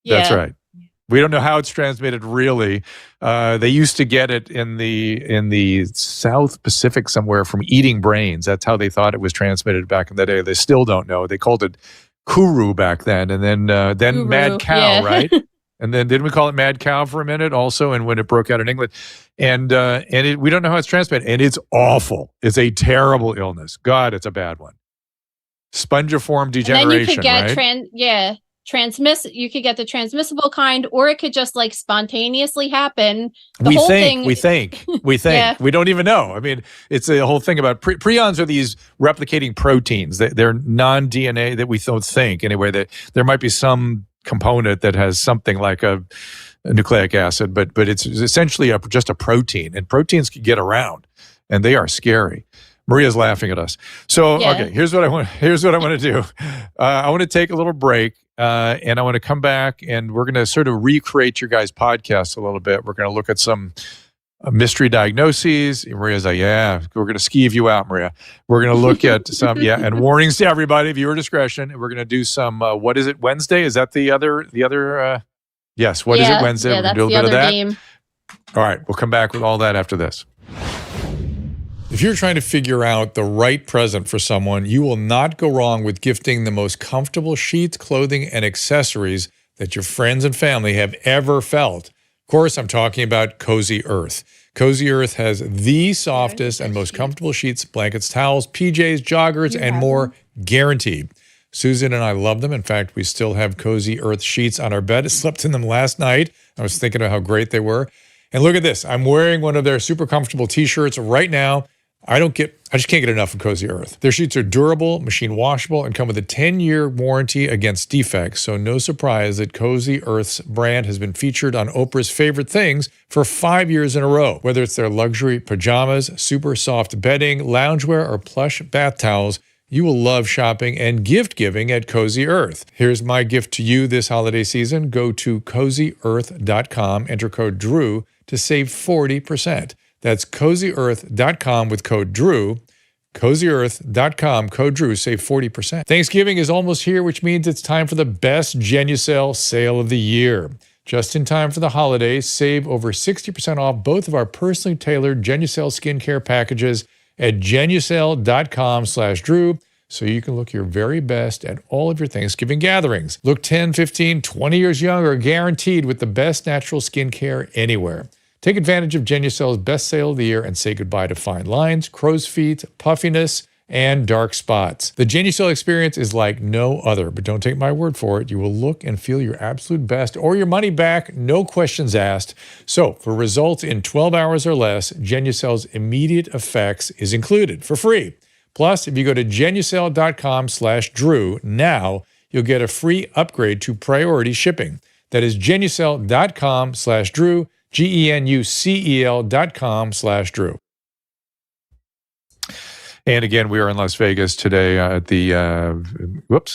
[SPEAKER 1] That's right. We don't know how it's transmitted really. They used to get it in the South Pacific somewhere from eating brains. That's how they thought it was transmitted back in the day. They still don't know. They called it kuru back then, and then Kuru, mad cow, right? And then didn't we call it mad cow for a minute also? And when it broke out in England, and we don't know how it's transmitted, and it's awful. It's a terrible illness. God, it's a bad one. Spongiform degeneration,
[SPEAKER 3] and then you could get
[SPEAKER 1] right?
[SPEAKER 3] You could get the transmissible kind, or it could just like spontaneously happen.
[SPEAKER 1] We think. Yeah. We don't even know. I mean, it's a whole thing about prions are these replicating proteins. They're non-DNA that we don't think anyway. That there might be some component that has something like a nucleic acid, but it's essentially just a protein, and proteins can get around, and they are scary. Maria's laughing at us. So, okay, here's what I want to do. I want to take a little break, and I want to come back, and we're going to sort of recreate your guys' podcast a little bit. We're going to look at some mystery diagnoses. Maria's like, yeah, we're going to skeeve you out, Maria. We're going to look at some, and warnings to everybody, viewer discretion. And we're going to do some, what is it, Wednesday? Is that the other? Yes, what is it, Wednesday?
[SPEAKER 3] Yeah,
[SPEAKER 1] we're going to do a little bit of that. Game. All right, we'll come back with all that after this. If you're trying to figure out the right present for someone, you will not go wrong with gifting the most comfortable sheets, clothing, and accessories that your friends and family have ever felt. Of course, I'm talking about Cozy Earth. Cozy Earth has the softest and most comfortable sheets, blankets, towels, PJs, joggers, and more, guaranteed. Susan and I love them. In fact, we still have Cozy Earth sheets on our bed. I slept in them last night. I was thinking of how great they were. And look at this. I'm wearing one of their super comfortable t-shirts right now. I just can't get enough of Cozy Earth. Their sheets are durable, machine washable, and come with a 10-year warranty against defects. So no surprise that Cozy Earth's brand has been featured on Oprah's Favorite Things for 5 years in a row. Whether it's their luxury pajamas, super soft bedding, loungewear, or plush bath towels, you will love shopping and gift giving at Cozy Earth. Here's my gift to you this holiday season. Go to CozyEarth.com, enter code DREW to save 40%. That's CozyEarth.com with code DREW. CozyEarth.com, code DREW, save 40%. Thanksgiving is almost here, which means it's time for the best Genucel sale of the year. Just in time for the holidays, save over 60% off both of our personally tailored Genucel skincare packages at genucel.com/Drew so you can look your very best at all of your Thanksgiving gatherings. Look 10, 15, 20 years younger, guaranteed, with the best natural skincare anywhere. Take advantage of Genucel's best sale of the year and say goodbye to fine lines, crow's feet, puffiness, and dark spots. The Genucel experience is like no other, but don't take my word for it. You will look and feel your absolute best or your money back, no questions asked. So for results in 12 hours or less, Genucel's immediate effects is included for free. Plus, if you go to genucel.com/Drew now, you'll get a free upgrade to priority shipping. That is genucel.com/Drew, genucel.com/Drew. And again, we are in Las Vegas today at the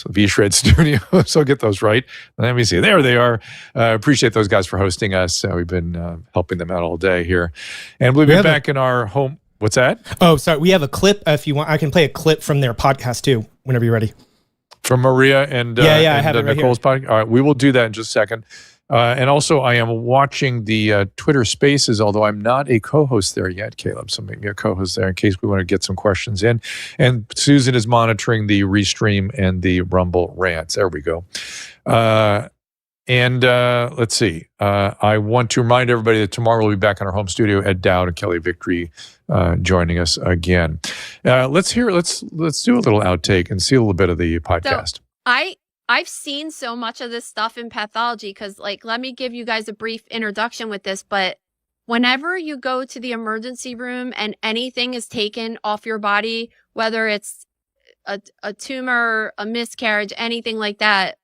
[SPEAKER 1] V-Shred studio. So get those right. Let me see. There they are. Appreciate those guys for hosting us. We've been helping them out all day here. And we'll be back in our home. What's that? Oh, sorry. We have a clip. If you want, I can play a clip from their podcast too, whenever you're ready. From Maria and, I have it right Nicole's podcast. All right. We will do that in just a second. And also, I am watching the Twitter Spaces, although I'm not a co-host there yet, Caleb. So make me a co-host there in case we want to get some questions in. And Susan is monitoring the Restream and the Rumble rants. There we go. Let's see. I want to remind everybody that tomorrow we'll be back in our home studio. Ed Dowd and Kelly Victory joining us again. Let's do a little outtake and see a little bit of the podcast.
[SPEAKER 3] So I've seen so much of this stuff in pathology because, let me give you guys a brief introduction with this, but whenever you go to the emergency room and anything is taken off your body, whether it's a tumor, a miscarriage, anything like that,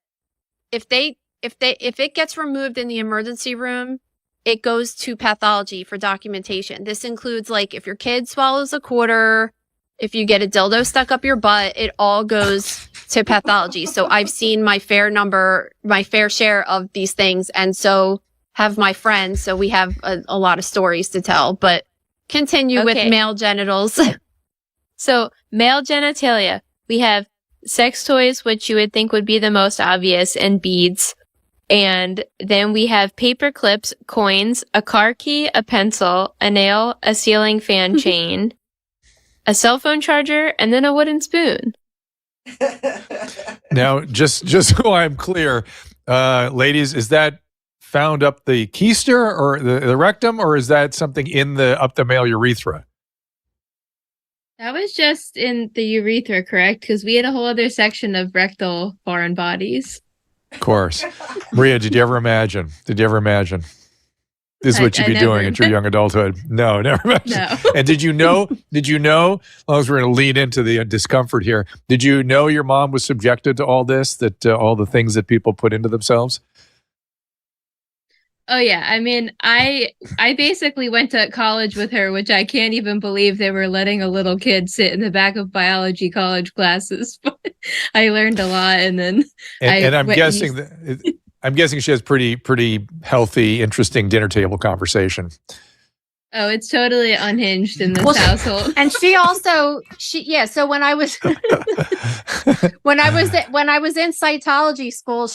[SPEAKER 3] if it gets removed in the emergency room, it goes to pathology for documentation. This includes if your kid swallows a quarter, if you get a dildo stuck up your butt, it all goes to pathology. So I've seen my fair share of these things, and so have my friends. So we have a lot of stories to tell, but continue with male genitals.
[SPEAKER 4] So male genitalia, we have sex toys, which you would think would be the most obvious, and beads. And then we have paper clips, coins, a car key, a pencil, a nail, a ceiling fan chain, a cell phone charger, and then a wooden spoon.
[SPEAKER 1] Now, just so I'm clear, ladies, is that found up the keister or the rectum, or is that something up the male urethra?
[SPEAKER 4] That was just in the urethra, correct? Because we had a whole other section of rectal foreign bodies. Of course.
[SPEAKER 1] Maria, did you ever imagine? This is what you'd be doing at your young adulthood. No, never imagined. No. And did you know, as long as we're going to lead into the discomfort here, did you know your mom was subjected to all this, that all the things that people put into themselves?
[SPEAKER 4] Oh, yeah. I mean, I basically went to college with her, which I can't even believe they were letting a little kid sit in the back of biology college classes. But I learned a lot, and then I'm guessing she has pretty healthy, interesting dinner table conversation.
[SPEAKER 3] Oh, it's totally unhinged in this household. And she also, so when I was when I was in cytology school,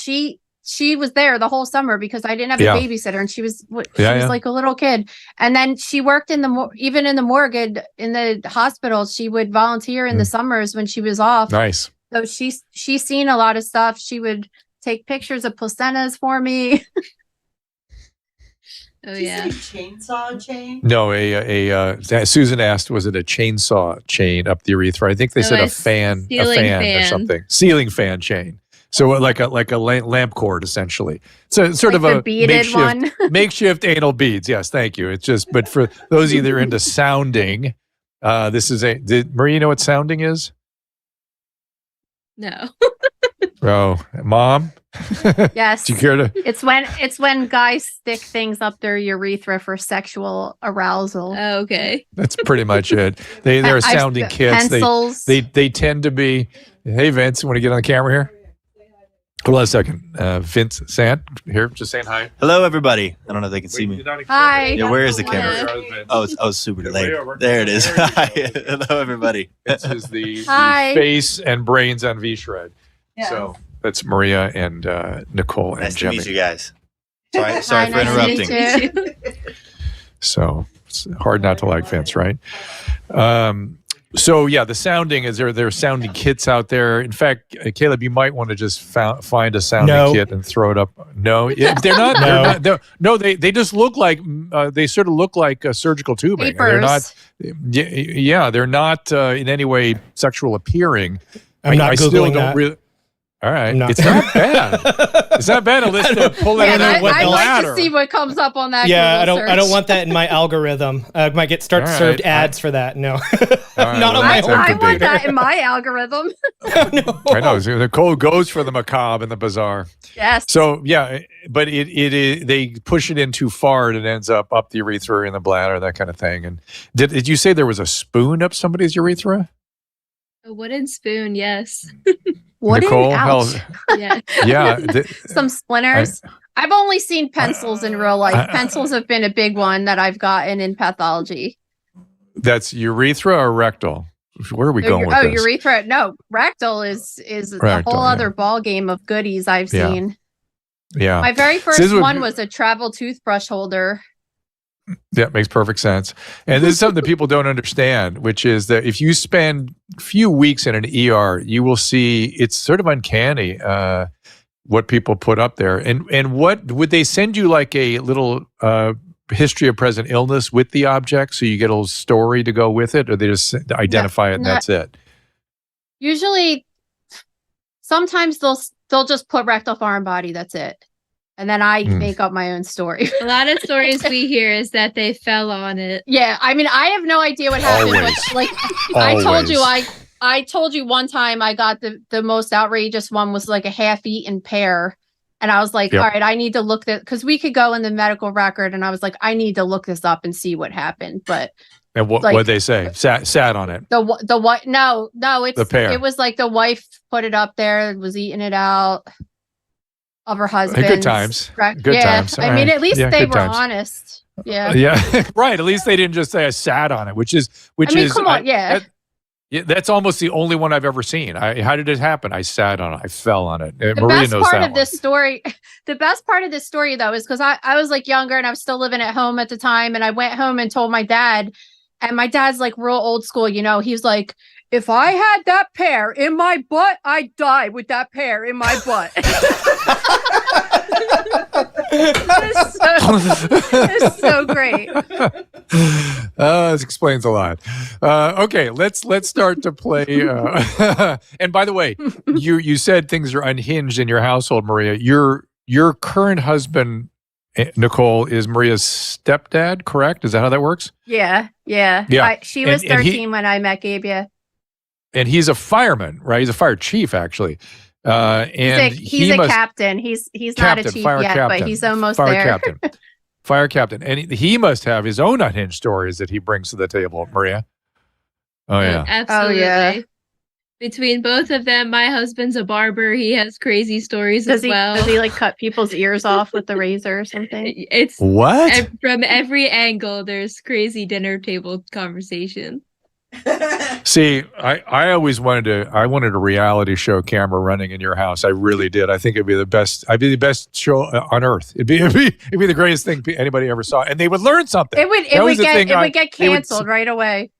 [SPEAKER 3] she was there the whole summer because I didn't have a babysitter, and she was like a little kid. And then she worked even in the morgue in the hospital. She would volunteer in the summers when she was off.
[SPEAKER 1] Nice.
[SPEAKER 3] So she's seen a lot of stuff. She would take pictures of placentas for me.
[SPEAKER 6] Oh, yeah. Chainsaw chain?
[SPEAKER 1] No, Susan asked, was it a chainsaw chain up the urethra? I think they said a fan or something. Ceiling fan chain. So like a lamp cord, essentially. So sort of a makeshift anal beads. Yes, thank you. It's just, but for those of you that are into sounding, this is did Maria know what sounding is?
[SPEAKER 3] No.
[SPEAKER 1] Oh, Mom?
[SPEAKER 3] Yes.
[SPEAKER 1] Do you care to?
[SPEAKER 3] It's when guys stick things up their urethra for sexual arousal.
[SPEAKER 4] Oh, okay.
[SPEAKER 1] That's pretty much it. They're sounding kits.
[SPEAKER 3] Pencils.
[SPEAKER 1] They tend to be. Hey, Vince, you want to get on the camera here? Hold on a second. Vince Sant here, just saying hi.
[SPEAKER 7] Hello, everybody. I don't know if they can see me.
[SPEAKER 3] Hi.
[SPEAKER 7] Yeah, where is the camera? Oh, super delayed. There it is. Hi. Hello, everybody.
[SPEAKER 1] This is the face and brains on V-Shred. Yeah. So that's Maria and Nicole and Angemi.
[SPEAKER 7] Nice to meet you guys. Sorry for interrupting.
[SPEAKER 1] So it's hard not to like Vince, right? So yeah, the sounding is there are sounding kits out there. In fact, Caleb, you might want to just find a sounding kit and throw it up. No, they're not. No, they just look like they sort of look like surgical tubing.
[SPEAKER 3] Papers.
[SPEAKER 1] They're not. Yeah, they're not in any way sexual appearing.
[SPEAKER 5] I'm not Googling that.
[SPEAKER 1] All right, it's not bad. It's not bad unless they pull it out of
[SPEAKER 3] I'd like to see what comes up on that.
[SPEAKER 5] Yeah,
[SPEAKER 3] Google
[SPEAKER 5] I don't want that in my algorithm. I might served ads for that. No, not on my own.
[SPEAKER 3] I want that in my algorithm.
[SPEAKER 1] No. I know. So Nicole goes for the macabre and the bizarre.
[SPEAKER 3] Yes.
[SPEAKER 1] So yeah, but it they push it in too far and it ends up the urethra in the bladder, that kind of thing. And did you say there was a spoon up somebody's urethra?
[SPEAKER 4] A wooden spoon, yes.
[SPEAKER 1] Nicole,
[SPEAKER 4] Yeah.
[SPEAKER 1] Yeah.
[SPEAKER 3] Some splinters. I've only seen pencils in real life. Pencils have been a big one that I've gotten in pathology.
[SPEAKER 1] That's urethra or rectal? Where are we going with this?
[SPEAKER 3] Urethra. No, rectal is a whole other ball game of goodies I've seen.
[SPEAKER 1] Yeah.
[SPEAKER 3] My very first one was a travel toothbrush holder.
[SPEAKER 1] That makes perfect sense. And this is something that people don't understand, which is that if you spend a few weeks in an ER, you will see it's sort of uncanny what people put up there. And what would they send you, like a little history of present illness with the object, so you get a little story to go with it, or they just identify it and that's it?
[SPEAKER 3] Usually, sometimes they'll just put rectal foreign body. That's it. And then I make up my own story.
[SPEAKER 4] A lot of stories we hear is that they fell on it.
[SPEAKER 3] Yeah, I mean, I have no idea what happened. But, like I told you one time I got the most outrageous one was like a half-eaten pear. And I was like, all right, I need to look that, because we could go in the medical record. And I was like, I need to look this up and see what happened. But
[SPEAKER 1] and what'd they say? Sat on it.
[SPEAKER 3] The what? No, it's
[SPEAKER 1] the pear.
[SPEAKER 3] It was like the wife put it up there, was eating it out of her husband.
[SPEAKER 1] Good times. Good times.
[SPEAKER 3] I mean, at least they were honest. Yeah.
[SPEAKER 1] Yeah. Right. At least they didn't just say I sat on it, which is.
[SPEAKER 3] Come on.
[SPEAKER 1] That's almost the only one I've ever seen. How did it happen? I sat on it. I fell on it.
[SPEAKER 3] The
[SPEAKER 1] Maria
[SPEAKER 3] best
[SPEAKER 1] knows
[SPEAKER 3] part
[SPEAKER 1] that
[SPEAKER 3] of this story. The best part of this story, though, is because I was like younger and I was still living at home at the time, and I went home and told my dad, and my dad's like real old school. You know, he's like, if I had that pear in my butt, I'd die with that pear in my butt. It's so great.
[SPEAKER 1] This explains a lot. Okay, let's start to play. And by the way, you said things are unhinged in your household, Maria. Your current husband, Nicole, is Maria's stepdad, correct? Is that how that works?
[SPEAKER 3] Yeah. She was 13 when I met Gabe.
[SPEAKER 1] And he's a fireman, right? He's a fire chief, actually. And
[SPEAKER 3] he's a captain. He's not a chief yet, but he's almost there.
[SPEAKER 1] Fire captain. And he must have his own unhinged stories that he brings to the table, Maria. Oh, yeah.
[SPEAKER 4] Absolutely.
[SPEAKER 3] Oh, yeah.
[SPEAKER 4] Between both of them, my husband's a barber. He has crazy stories as well.
[SPEAKER 3] Does he like cut people's ears off with the razor or something?
[SPEAKER 4] It's
[SPEAKER 1] what?
[SPEAKER 4] From every angle, there's crazy dinner table conversation.
[SPEAKER 1] See, I always wanted a reality show camera running in your house. I really did. I think it'd be the best. I'd be the best show on earth. It'd be the greatest thing anybody ever saw, and they would learn something.
[SPEAKER 3] It would get canceled right away.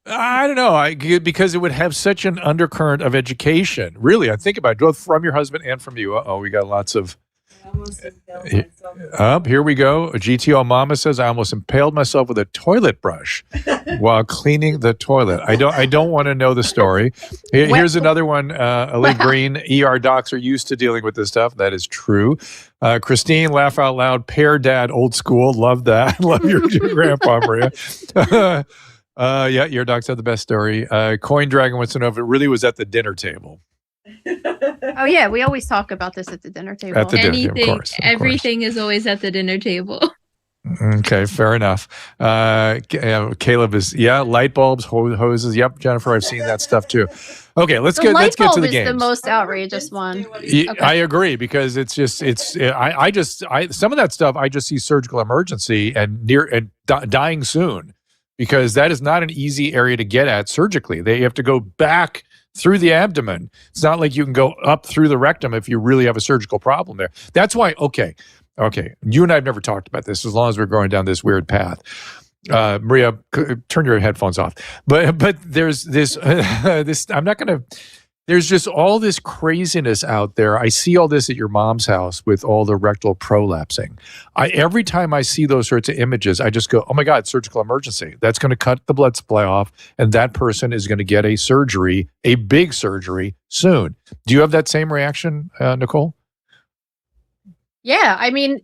[SPEAKER 1] I don't know, because it would have such an undercurrent of education. Really, I think about it, both from your husband and from you. We got lots of. Here we go. GTO Mama says, I almost impaled myself with a toilet brush while cleaning the toilet. I don't want to know the story. Here's another one. Ali Green, ER docs are used to dealing with this stuff. That is true. Christine, laugh out loud. Pear dad, old school. Love that. Love your grandpa, Maria. Yeah, your docs have the best story. Coin Dragon wants to know if it really was at the dinner table.
[SPEAKER 3] Oh yeah, we always talk about this at the dinner table.
[SPEAKER 1] At the dinner table, of course.
[SPEAKER 4] Everything is always at the dinner table.
[SPEAKER 1] Okay, fair enough. Caleb is light bulbs, hoses. Yep, Jennifer, I've seen that stuff too. Okay, let's get to the games.
[SPEAKER 3] Light bulb is the most outrageous one.
[SPEAKER 1] Okay. I agree, because it's some of that stuff I just see surgical emergency and dying soon, because that is not an easy area to get at surgically. They have to go back through the abdomen. It's not like you can go up through the rectum if you really have a surgical problem there. That's why, okay, you and I have never talked about this, as long as we're going down this weird path. Maria, turn your headphones off. But there's this I'm not going to. There's just all this craziness out there. I see all this at your mom's house with all the rectal prolapsing. Every time I see those sorts of images, I just go, oh my God, surgical emergency. That's going to cut the blood supply off, and that person is going to get a surgery, a big surgery, soon. Do you have that same reaction, Nicole?
[SPEAKER 3] Yeah, I mean,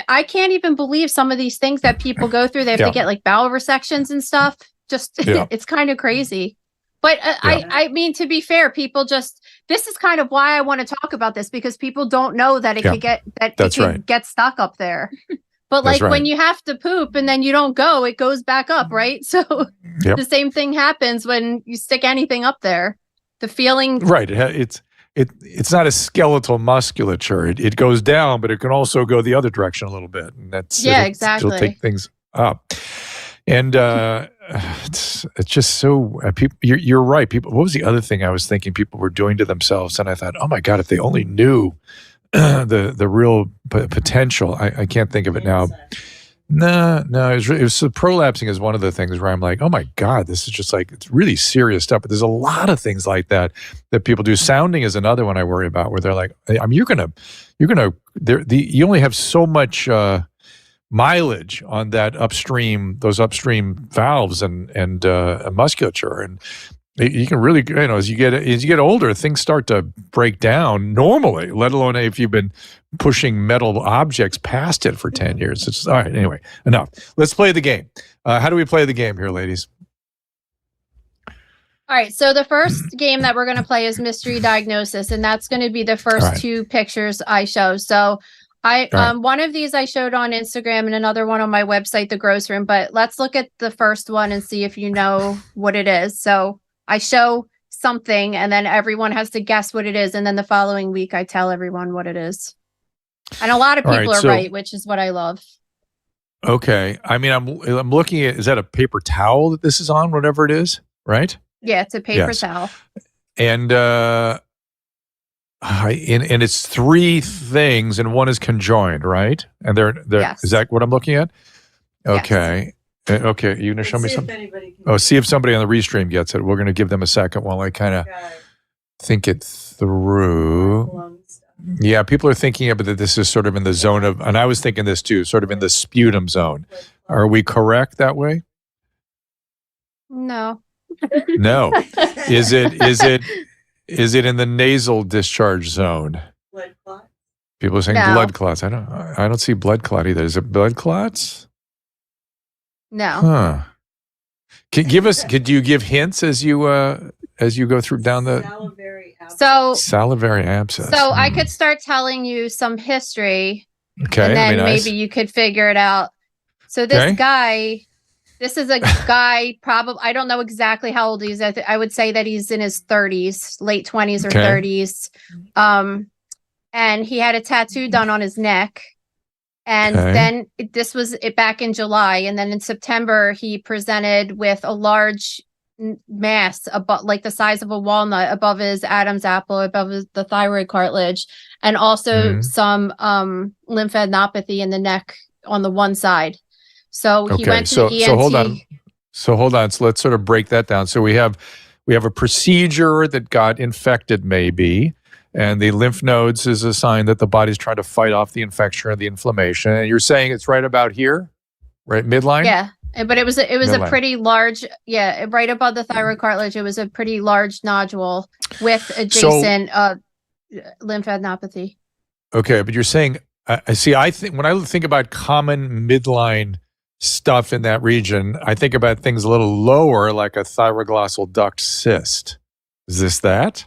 [SPEAKER 3] I can't even believe some of these things that people go through. They have to get like bowel resections and stuff. Just, it's kind of crazy. But I mean, to be fair, people this is kind of why I want to talk about this, because people don't know that it could get stuck up there. But like when you have to poop and then you don't go, it goes back up, right? So the same thing happens when you stick anything up there. The feeling. Right.
[SPEAKER 1] It's not a skeletal musculature. It goes down, but it can also go the other direction a little bit. And
[SPEAKER 3] exactly.
[SPEAKER 1] It'll take things up. And it's just so you're right. People, what was the other thing I was thinking people were doing to themselves? And I thought, oh my God, if they only knew the real potential. I can't think of it now. No, it was prolapsing is one of the things where I'm like, oh my God, this is just like, it's really serious stuff. But there's a lot of things like that people do. Sounding is another one I worry about, where they're like, I mean, you only have so much mileage on those upstream valves and musculature, and you can really, as you get older, things start to break down normally, let alone if you've been pushing metal objects past it for 10 years. It's all right. Anyway, enough. Let's play the game. How do we play the game here, ladies?
[SPEAKER 3] All right. So the first game that we're going to play is Mystery Diagnosis, and that's going to be the first two pictures I show. So one of these I showed on Instagram and another one on my website, The Gross Room, but let's look at the first one and see if you know what it is. So I show something and then everyone has to guess what it is. And then the following week, I tell everyone what it is. And a lot of people are right, which is what I love.
[SPEAKER 1] Okay. I mean, I'm looking at, is that a paper towel that this is on, whatever it is, right?
[SPEAKER 3] Yeah, it's a paper towel.
[SPEAKER 1] And, and it's three things and one is conjoined, right? And they're is that what I'm looking at? Okay. Yes. Okay, you going to show me something? See if somebody on the restream gets it. We're going to give them a second while I kind of think it through. Yeah, people are thinking that this is sort of in the zone of, and I was thinking this too, sort of in the sputum zone. Are we correct that way?
[SPEAKER 3] No.
[SPEAKER 1] No. Is it in the nasal discharge zone?
[SPEAKER 6] Blood clots?
[SPEAKER 1] People are saying blood clots. I don't see blood clot either. Is it blood clots?
[SPEAKER 3] No.
[SPEAKER 1] Huh. Could you give hints as you go through down the salivary abscess?
[SPEAKER 3] So I could start telling you some history.
[SPEAKER 1] Okay.
[SPEAKER 3] And then maybe you could figure it out. So this is a guy, probably, I don't know exactly how old he is. I would say that he's in his 30s, late 20s or 30s. And he had a tattoo done on his neck. And then this was back in July. And then in September, he presented with a large mass, like the size of a walnut, above his Adam's apple, above the thyroid cartilage, and also some lymphadenopathy in the neck on the one side. So he went to the ENT.
[SPEAKER 1] So hold on. So let's sort of break that down. So we have a procedure that got infected, maybe. And the lymph nodes is a sign that the body's trying to fight off the infection or the inflammation. And you're saying it's right about here, right midline?
[SPEAKER 3] Yeah, but it was a pretty large, right above the thyroid cartilage. It was a pretty large nodule with adjacent lymphadenopathy.
[SPEAKER 1] Okay, but you're saying, I think when I think about common midline stuff in that region, I think about things a little lower, like a thyroglossal duct cyst. Is this that?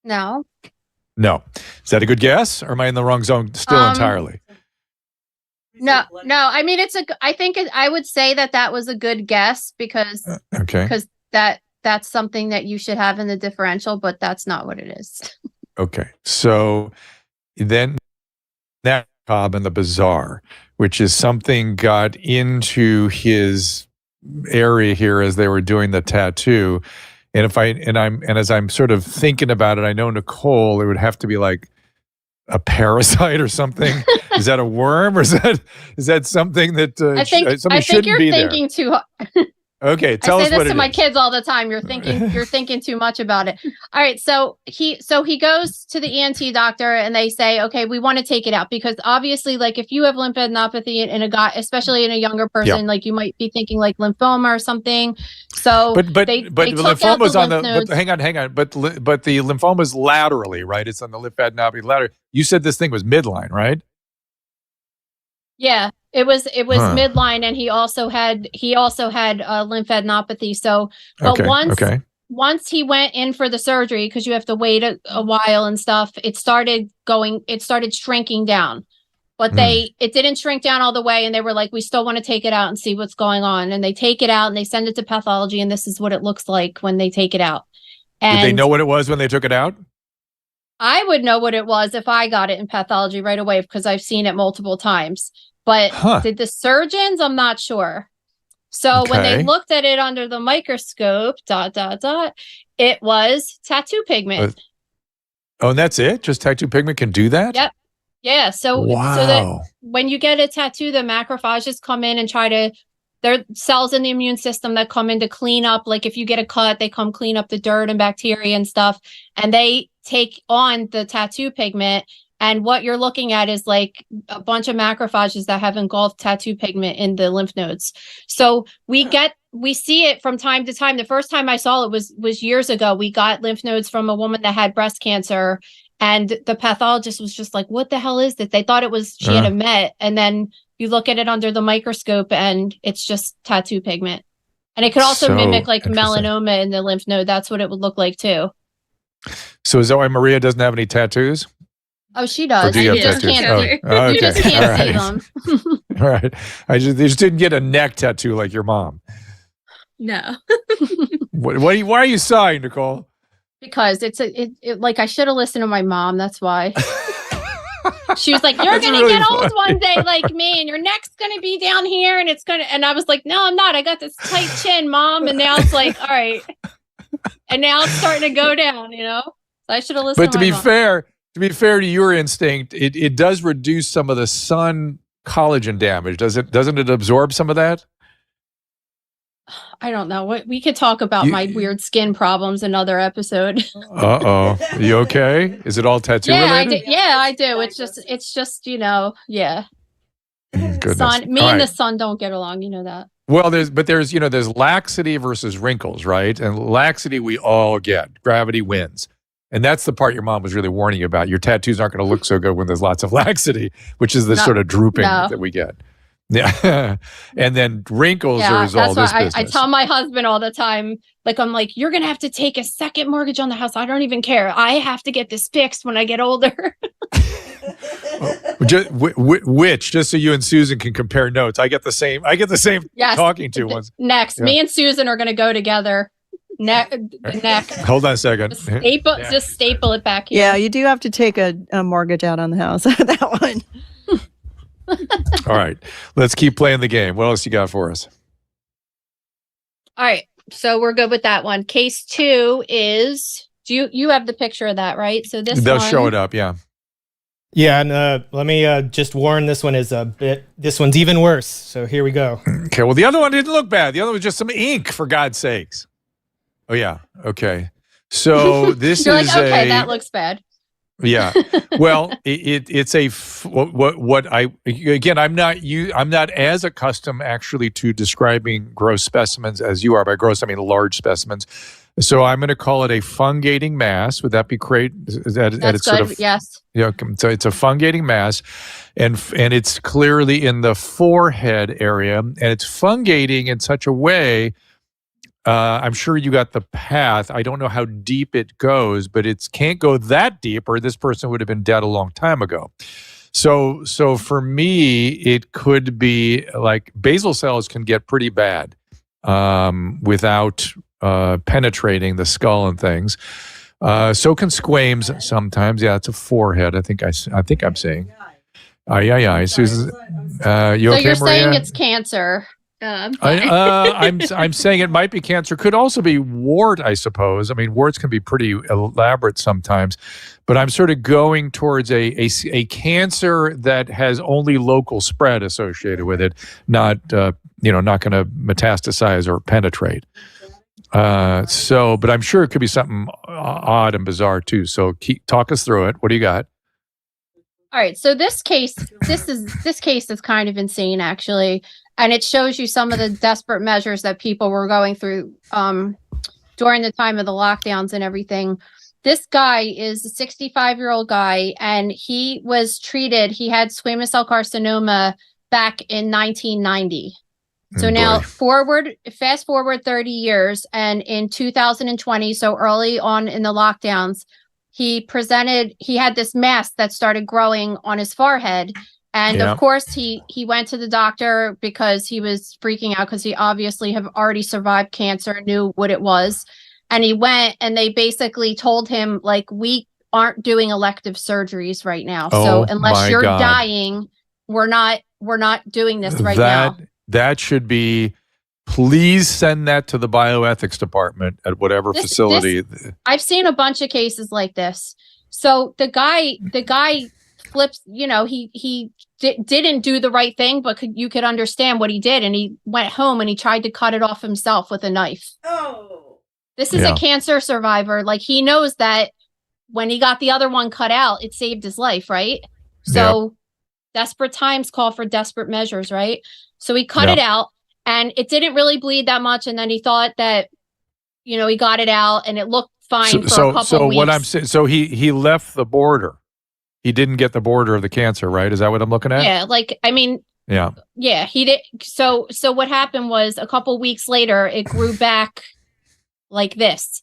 [SPEAKER 3] No.
[SPEAKER 1] Is that a good guess, or am I in the wrong zone still entirely?
[SPEAKER 3] No. I mean, I would say that was a good guess because that's something that you should have in the differential, but that's not what it is.
[SPEAKER 1] Okay. So then that cob and the bizarre, which is something got into his area here as they were doing the tattoo. And as I'm sort of thinking about it, I know Nicole, it would have to be like a parasite or something? Is that a worm, or is that something that
[SPEAKER 3] I think you're thinking too hard.
[SPEAKER 1] Okay, tell us what it is.
[SPEAKER 3] I say this to my kids all the time. You're thinking too much about it. All right, so he goes to the ENT doctor, and they say, okay, we want to take it out, because obviously, like, if you have lymphadenopathy in a guy, especially in a younger person, like, you might be thinking like lymphoma or something. So,
[SPEAKER 1] but
[SPEAKER 3] they
[SPEAKER 1] the
[SPEAKER 3] took out
[SPEAKER 1] lymphoma's
[SPEAKER 3] the
[SPEAKER 1] on
[SPEAKER 3] lymph
[SPEAKER 1] the.
[SPEAKER 3] nodes.
[SPEAKER 1] But hang on. But the lymphoma's laterally, right? It's on the lymphadenopathy lateral. You said this thing was midline, right?
[SPEAKER 3] Yeah, it was midline, and he also had lymphadenopathy. So, but once he went in for the surgery, because you have to wait a while and stuff, it started shrinking down. But it didn't shrink down all the way, and they were like, we still want to take it out and see what's going on. And they take it out and they send it to pathology, and this is what it looks like when they take it out. And
[SPEAKER 1] did they know what it was when they took it out?
[SPEAKER 3] I would know what it was if I got it in pathology right away, because I've seen it multiple times. But did the surgeons? I'm not sure. So when they looked at it under the microscope, it was tattoo pigment.
[SPEAKER 1] Oh, and that's it? Just tattoo pigment can do that?
[SPEAKER 3] Yep. Yeah. So that when you get a tattoo, the macrophages come in and they're cells in the immune system that come in to clean up. Like, if you get a cut, they come clean up the dirt and bacteria and stuff, and they take on the tattoo pigment. And what you're looking at is like a bunch of macrophages that have engulfed tattoo pigment in the lymph nodes. So we see it from time to time. The first time I saw it was years ago. We got lymph nodes from a woman that had breast cancer, and the pathologist was just like, what the hell is this? They thought it was, she had a met. And then you look at it under the microscope, and it's just tattoo pigment. And it could also mimic like melanoma in the lymph node. That's what it would look like too.
[SPEAKER 1] So is that why Maria doesn't have any tattoos?
[SPEAKER 3] Oh, she does.
[SPEAKER 1] You just can't
[SPEAKER 3] see them.
[SPEAKER 1] All right. They just didn't get a neck tattoo like your mom.
[SPEAKER 4] No.
[SPEAKER 1] Why are you sighing, Nicole?
[SPEAKER 3] Because it's like, I should have listened to my mom. That's why. She was like, you're going to get old one day like me, and your neck's going to be down here, and and I was like, no, I'm not. I got this tight chin, Mom. And now it's like, all right. And now it's starting to go down, So I should have listened to my mom.
[SPEAKER 1] To be fair to your instinct, it does reduce some of the sun collagen damage. Doesn't it absorb some of that?
[SPEAKER 3] I don't know. We could talk about my weird skin problems another episode.
[SPEAKER 1] You okay? Is it all tattoo related?
[SPEAKER 3] I do. It's just yeah.
[SPEAKER 1] Goodness.
[SPEAKER 3] And the sun don't get along. You know that.
[SPEAKER 1] Well, there's laxity versus wrinkles, right? And laxity we all get. Gravity wins. And that's the part your mom was really warning you about. Your tattoos aren't going to look so good when there's lots of laxity, which is the sort of drooping that we get. Yeah. And then wrinkles is all this business.
[SPEAKER 3] I tell my husband all the time, like, I'm like, you're going to have to take a second mortgage on the house. I don't even care. I have to get this fixed when I get older.
[SPEAKER 1] Just so you and Susan can compare notes. I get the same talking to ones.
[SPEAKER 3] Next, me and Susan are going to go together. Neck.
[SPEAKER 1] Hold on a second.
[SPEAKER 3] Just staple it back here.
[SPEAKER 6] Yeah, you do have to take a mortgage out on the house. That one.
[SPEAKER 1] All right. Let's keep playing the game. What else you got for us?
[SPEAKER 3] All right. So we're good with that one. Case 2 is, you have the picture of that, right? So they'll
[SPEAKER 1] show it up, yeah.
[SPEAKER 5] Yeah, and let me just warn, this one's even worse. So here we go.
[SPEAKER 1] Okay, well, the other one didn't look bad. The other one was just some ink, for God's sakes. Oh, yeah. Okay. So this
[SPEAKER 3] You're
[SPEAKER 1] is
[SPEAKER 3] like, okay, that looks bad.
[SPEAKER 1] Yeah. Well, it's I'm not as accustomed actually to describing gross specimens as you are. By gross, I mean large specimens. So I'm going to call it a fungating mass. Would that be great?
[SPEAKER 3] That's good. Sort of, yes.
[SPEAKER 1] Yeah. So it's a fungating mass, and it's clearly in the forehead area, and it's fungating in such a way. I'm sure you got the path. I don't know how deep it goes, but it can't go that deep, or this person would have been dead a long time ago. So for me, it could be like basal cells can get pretty bad without penetrating the skull and things. So can squames sometimes. Yeah, it's a forehead. I think I'm saying. Yeah. Susan, you okay,
[SPEAKER 3] Maria? So you're saying
[SPEAKER 1] Maria?
[SPEAKER 3] it's cancer.
[SPEAKER 4] I'm fine.
[SPEAKER 1] I'm saying it might be cancer. Could also be wart, I suppose. I mean, warts can be pretty elaborate sometimes, but I'm sort of going towards a cancer that has only local spread associated with it, not not going to metastasize or penetrate. But I'm sure it could be something odd and bizarre too. So talk us through it. What do you got?
[SPEAKER 3] All right. So this case is kind of insane, actually. And it shows you some of the desperate measures that people were going through during the time of the lockdowns and everything. This guy is a 65-year-old guy, and he was treated. He had squamous cell carcinoma back in 1990. So now fast forward 30 years, and in 2020, so early on in the lockdowns, he had this mass that started growing on his forehead. And of course, he went to the doctor because he was freaking out because he obviously have already survived cancer, knew what it was. And he went, and they basically told him, like, we aren't doing elective surgeries right now. So unless you're dying, we're not doing this right now.
[SPEAKER 1] That should be, please send that to the bioethics department at whatever facility.
[SPEAKER 3] I've seen a bunch of cases like this. So the guy flips, he didn't do the right thing, but you could understand what he did. And he went home and he tried to cut it off himself with a knife. Oh, this is a cancer survivor. Like, he knows that when he got the other one cut out, it saved his life, right? So desperate times call for desperate measures, right? So he cut it out, and it didn't really bleed that much. And then he thought that, he got it out and it looked fine for a couple of weeks. So what I'm saying, so he left the border. He didn't get the border of the cancer, right? Is that what I'm looking at? Yeah, he did. So what happened was, a couple weeks later, it grew back like this.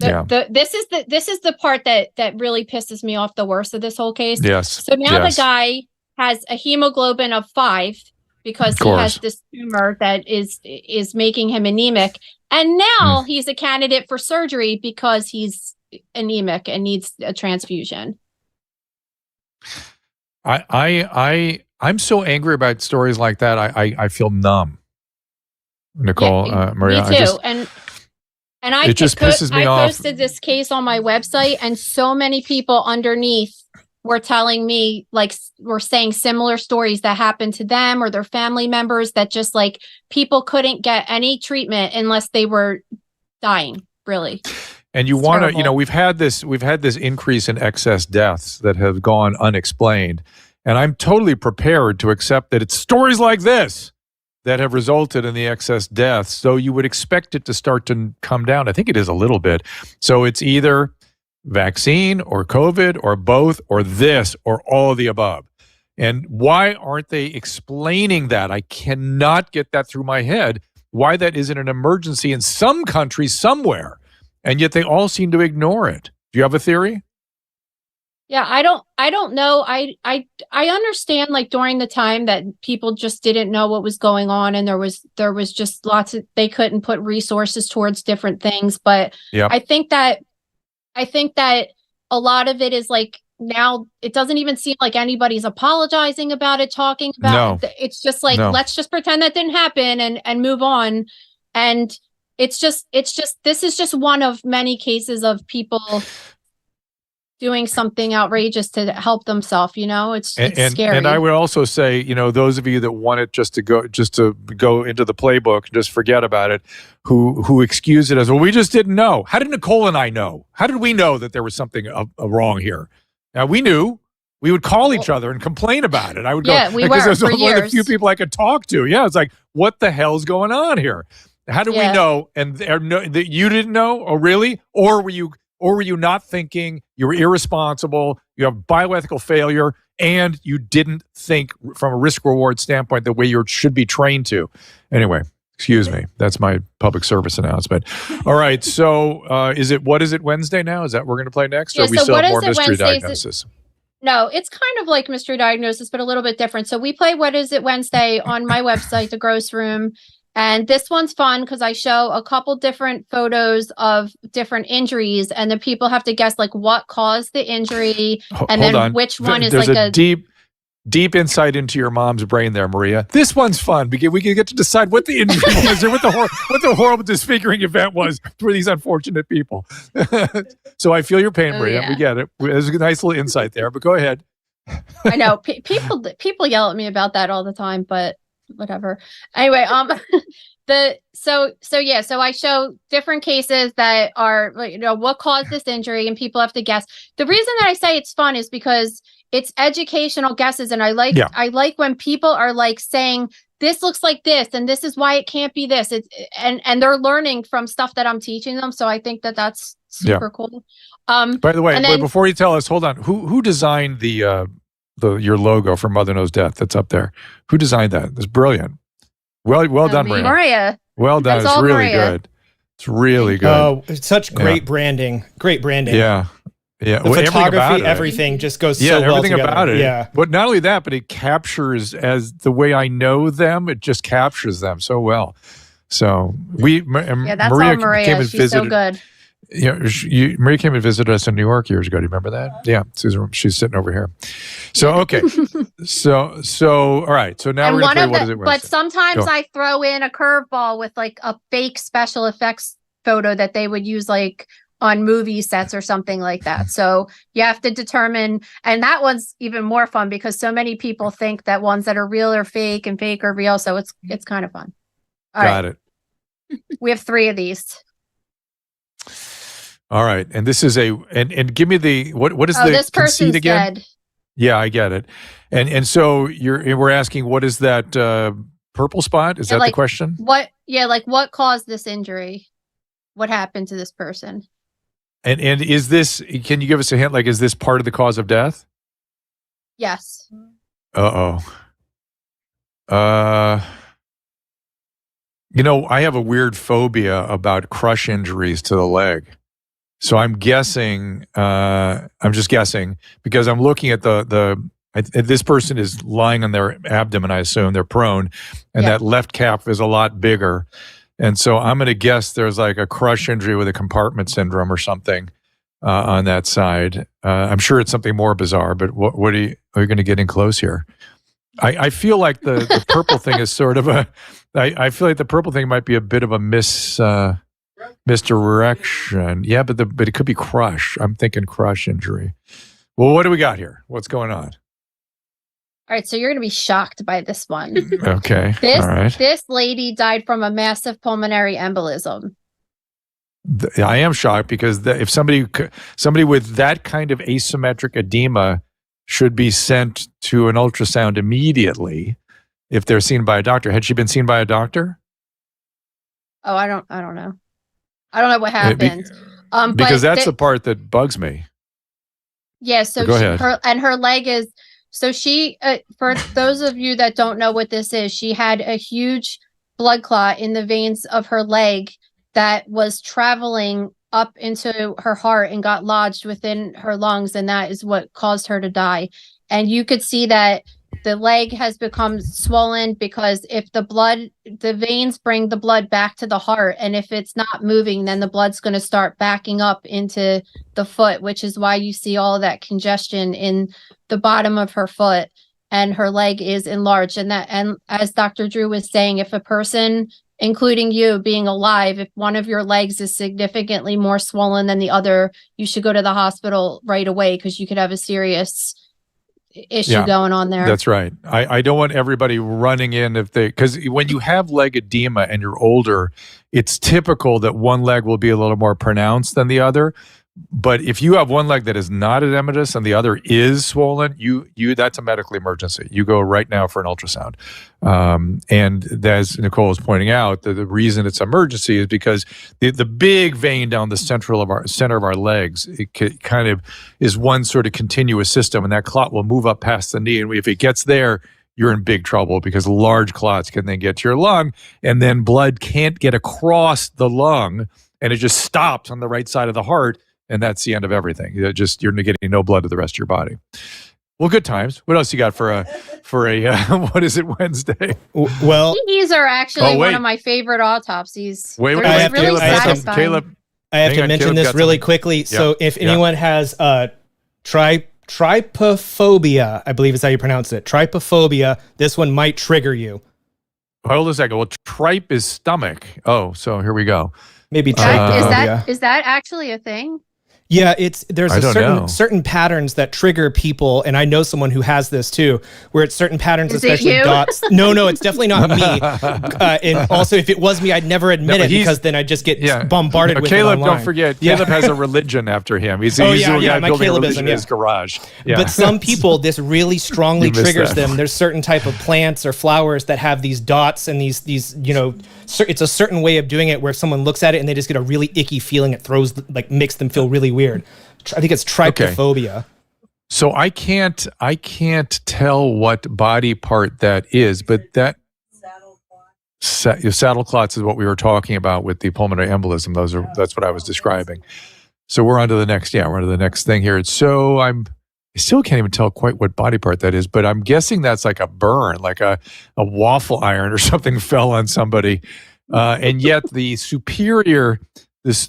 [SPEAKER 3] This is the part that really pisses me off the worst of this whole case.
[SPEAKER 1] Yes.
[SPEAKER 3] So now the guy has a hemoglobin of 5 because he has this tumor that is making him anemic, and now he's a candidate for surgery because he's anemic and needs a transfusion.
[SPEAKER 1] I'm so angry about stories like that. I feel numb. Nicole, Maria,
[SPEAKER 3] me too. It just pisses me off. I posted this case on my website, and so many people underneath were telling me, like, were saying similar stories that happened to them or their family members, that just, like, people couldn't get any treatment unless they were dying, really.
[SPEAKER 1] And you want to, we've had this increase in excess deaths that have gone unexplained. And I'm totally prepared to accept that it's stories like this that have resulted in the excess deaths. So you would expect it to start to come down. I think it is a little bit. So it's either vaccine or COVID or both or this or all of the above. And why aren't they explaining that? I cannot get that through my head, why that isn't an emergency in some country somewhere. And yet they all seem to ignore it. Do you have a theory?
[SPEAKER 3] Yeah, I don't know. I understand, like, during the time that people just didn't know what was going on, and there was just lots of, they couldn't put resources towards different things. But I think that a lot of it is, like, now it doesn't even seem like anybody's apologizing about it, talking about it. It's just like, let's just pretend that didn't happen and move on. And it's just this is just one of many cases of people doing something outrageous to help themselves. It's scary.
[SPEAKER 1] And I would also say, those of you that want it just to go into the playbook, just forget about it, who excuse it as, well, we just didn't know. How did Nicole and I know? How did we know that there was something wrong here? Now, we knew. We would call each other and complain about it. I would go, because there's one of the few people I could talk to. Yeah, it's like, what the hell's going on here? How do we know? And that you didn't know? Oh, really? Or were you not thinking? You were irresponsible. You have bioethical failure, and you didn't think from a risk-reward standpoint the way you should be trained to. Anyway, excuse me. That's my public service announcement. All right. So, what is it Wednesday now? Is that we're going to play next, or we still have more mystery diagnosis?
[SPEAKER 3] No, it's kind of like mystery diagnosis, but a little bit different. So we play What Is It Wednesday on my website, The Gross Room. And this one's fun because I show a couple different photos of different injuries, and the people have to guess, like, what caused the injury, and then which one is like a
[SPEAKER 1] deep insight into your mom's brain there, Maria. This one's fun because we can get to decide what the injury was or what the horrible disfiguring event was for these unfortunate people. So I feel your pain, Maria.
[SPEAKER 3] Yeah.
[SPEAKER 1] We get it. There's a nice little insight there, but go ahead.
[SPEAKER 3] I know people yell at me about that all the time, but whatever. Anyway, so I show different cases that are, what caused this injury, and people have to guess. The reason that I say it's fun is because it's educational guesses, and I like when people are like saying this looks like this, and this is why it can't be this. And they're learning from stuff that I'm teaching them. So I think that that's super cool.
[SPEAKER 1] By the way, but before you tell us, hold on. Who designed your logo for Mother Knows Death that's up there? Who designed that? It's brilliant. Well done,
[SPEAKER 3] Maria.
[SPEAKER 1] Well done. It's really good. It's really good.
[SPEAKER 5] Oh, it's such great branding. Great branding.
[SPEAKER 1] Yeah. Yeah.
[SPEAKER 5] The photography, everything just goes so well
[SPEAKER 1] everything
[SPEAKER 5] together.
[SPEAKER 1] about it.
[SPEAKER 5] Yeah.
[SPEAKER 1] But not only that, but it captures as the way I know them. It just captures them so well. So
[SPEAKER 3] that's
[SPEAKER 1] Maria
[SPEAKER 3] all Maria.
[SPEAKER 1] came and
[SPEAKER 3] She's
[SPEAKER 1] visited.
[SPEAKER 3] so good.
[SPEAKER 1] Maria came and visited us in New York years ago. Do you remember that? Yeah, she's sitting over here. So okay, so all right. So now we're going to play what is it?
[SPEAKER 3] But sometimes I throw in a curveball with like a fake special effects photo that they would use like on movie sets or something like that. So you have to determine, and that one's even more fun because so many people think that ones that are real are fake and fake are real. So it's kind of fun.
[SPEAKER 1] Got it.
[SPEAKER 3] We have 3 of these.
[SPEAKER 1] All right, and this is and give me the what is the
[SPEAKER 3] this person's
[SPEAKER 1] conceit again?
[SPEAKER 3] dead.
[SPEAKER 1] Yeah, I get it. And so we're asking, what is that purple spot? Is that the question?
[SPEAKER 3] What caused this injury? What happened to this person?
[SPEAKER 1] And is this? Can you give us a hint? Like, is this part of the cause of death?
[SPEAKER 3] Yes.
[SPEAKER 1] I have a weird phobia about crush injuries to the leg. So I'm guessing, I'm just guessing because I'm looking at this person is lying on their abdomen, I assume they're prone, and that left calf is a lot bigger. And so I'm going to guess there's like a crush injury with a compartment syndrome or something on that side. I'm sure it's something more bizarre, but what are you going to get in close here? I feel like the purple thing is sort of I feel like the purple thing might be a bit of a misdirection. Yeah, but it could be crush. I'm thinking crush injury. Well, what do we got here? What's going on?
[SPEAKER 3] All right, so you're going to be shocked by this one.
[SPEAKER 1] Okay. All right.
[SPEAKER 3] This lady died from a massive pulmonary embolism.
[SPEAKER 1] I am shocked because if somebody with that kind of asymmetric edema should be sent to an ultrasound immediately if they're seen by a doctor. Had she been seen by a doctor?
[SPEAKER 3] Oh, I don't know. I don't know what happened.
[SPEAKER 1] Because that's the part that bugs me.
[SPEAKER 3] Yeah, so
[SPEAKER 1] go ahead.
[SPEAKER 3] Her leg is, so she, for those of you that don't know what this is, she had a huge blood clot in the veins of her leg that was traveling up into her heart and got lodged within her lungs, and that is what caused her to die. And you could see that the leg has become swollen because if the veins bring the blood back to the heart, and if it's not moving, then the blood's going to start backing up into the foot, which is why you see all of that congestion in the bottom of her foot, and her leg is enlarged. And as Dr. Drew was saying, if a person, including you being alive, if one of your legs is significantly more swollen than the other, you should go to the hospital right away because you could have a serious issue going on there.
[SPEAKER 1] That's right. I don't want everybody running in because when you have leg edema and you're older, it's typical that one leg will be a little more pronounced than the other. But if you have one leg that is not edematous and the other is swollen, that's a medical emergency. You go right now for an ultrasound. And as Nicole is pointing out, the reason it's emergency is because the big vein down the center of our legs, it kind of is one sort of continuous system, and that clot will move up past the knee. And if it gets there, you're in big trouble because large clots can then get to your lung, and then blood can't get across the lung, and it just stops on the right side of the heart. And that's the end of everything. You're getting no blood to the rest of your body. Well, good times. What else you got for a what is it, Wednesday?
[SPEAKER 5] Well,
[SPEAKER 3] these are actually one of my favorite autopsies.
[SPEAKER 1] Wait,
[SPEAKER 5] I have to mention this really quickly. So if anyone has trypophobia, I believe is how you pronounce it. Trypophobia. This one might trigger you.
[SPEAKER 1] Hold a second. Well, tripe is stomach. Oh, so here we go.
[SPEAKER 5] Maybe
[SPEAKER 3] Is that actually a thing?
[SPEAKER 5] Yeah, there's certain patterns that trigger people, and I know someone who has this too, where it's certain patterns, especially dots. No, it's definitely not me. And also, if it was me, I'd never admit it because then I'd just get bombarded with
[SPEAKER 1] Caleb,
[SPEAKER 5] it online.
[SPEAKER 1] don't forget, Caleb has a religion after him. He's the guy building a religion in his garage. Yeah.
[SPEAKER 5] But some people, this really strongly triggers them. There's certain type of plants or flowers that have these dots and these it's a certain way of doing it where if someone looks at it and they just get a really icky feeling, it makes them feel really weird. I think it's trypophobia.
[SPEAKER 1] Okay. So I can't tell what body part that is, but that saddle clots is what we were talking about with the pulmonary embolism. That's what I was describing. So we're on to the next thing here. So I still can't even tell quite what body part that is, but I'm guessing that's like a burn, like a waffle iron or something fell on somebody. And yet the superior, those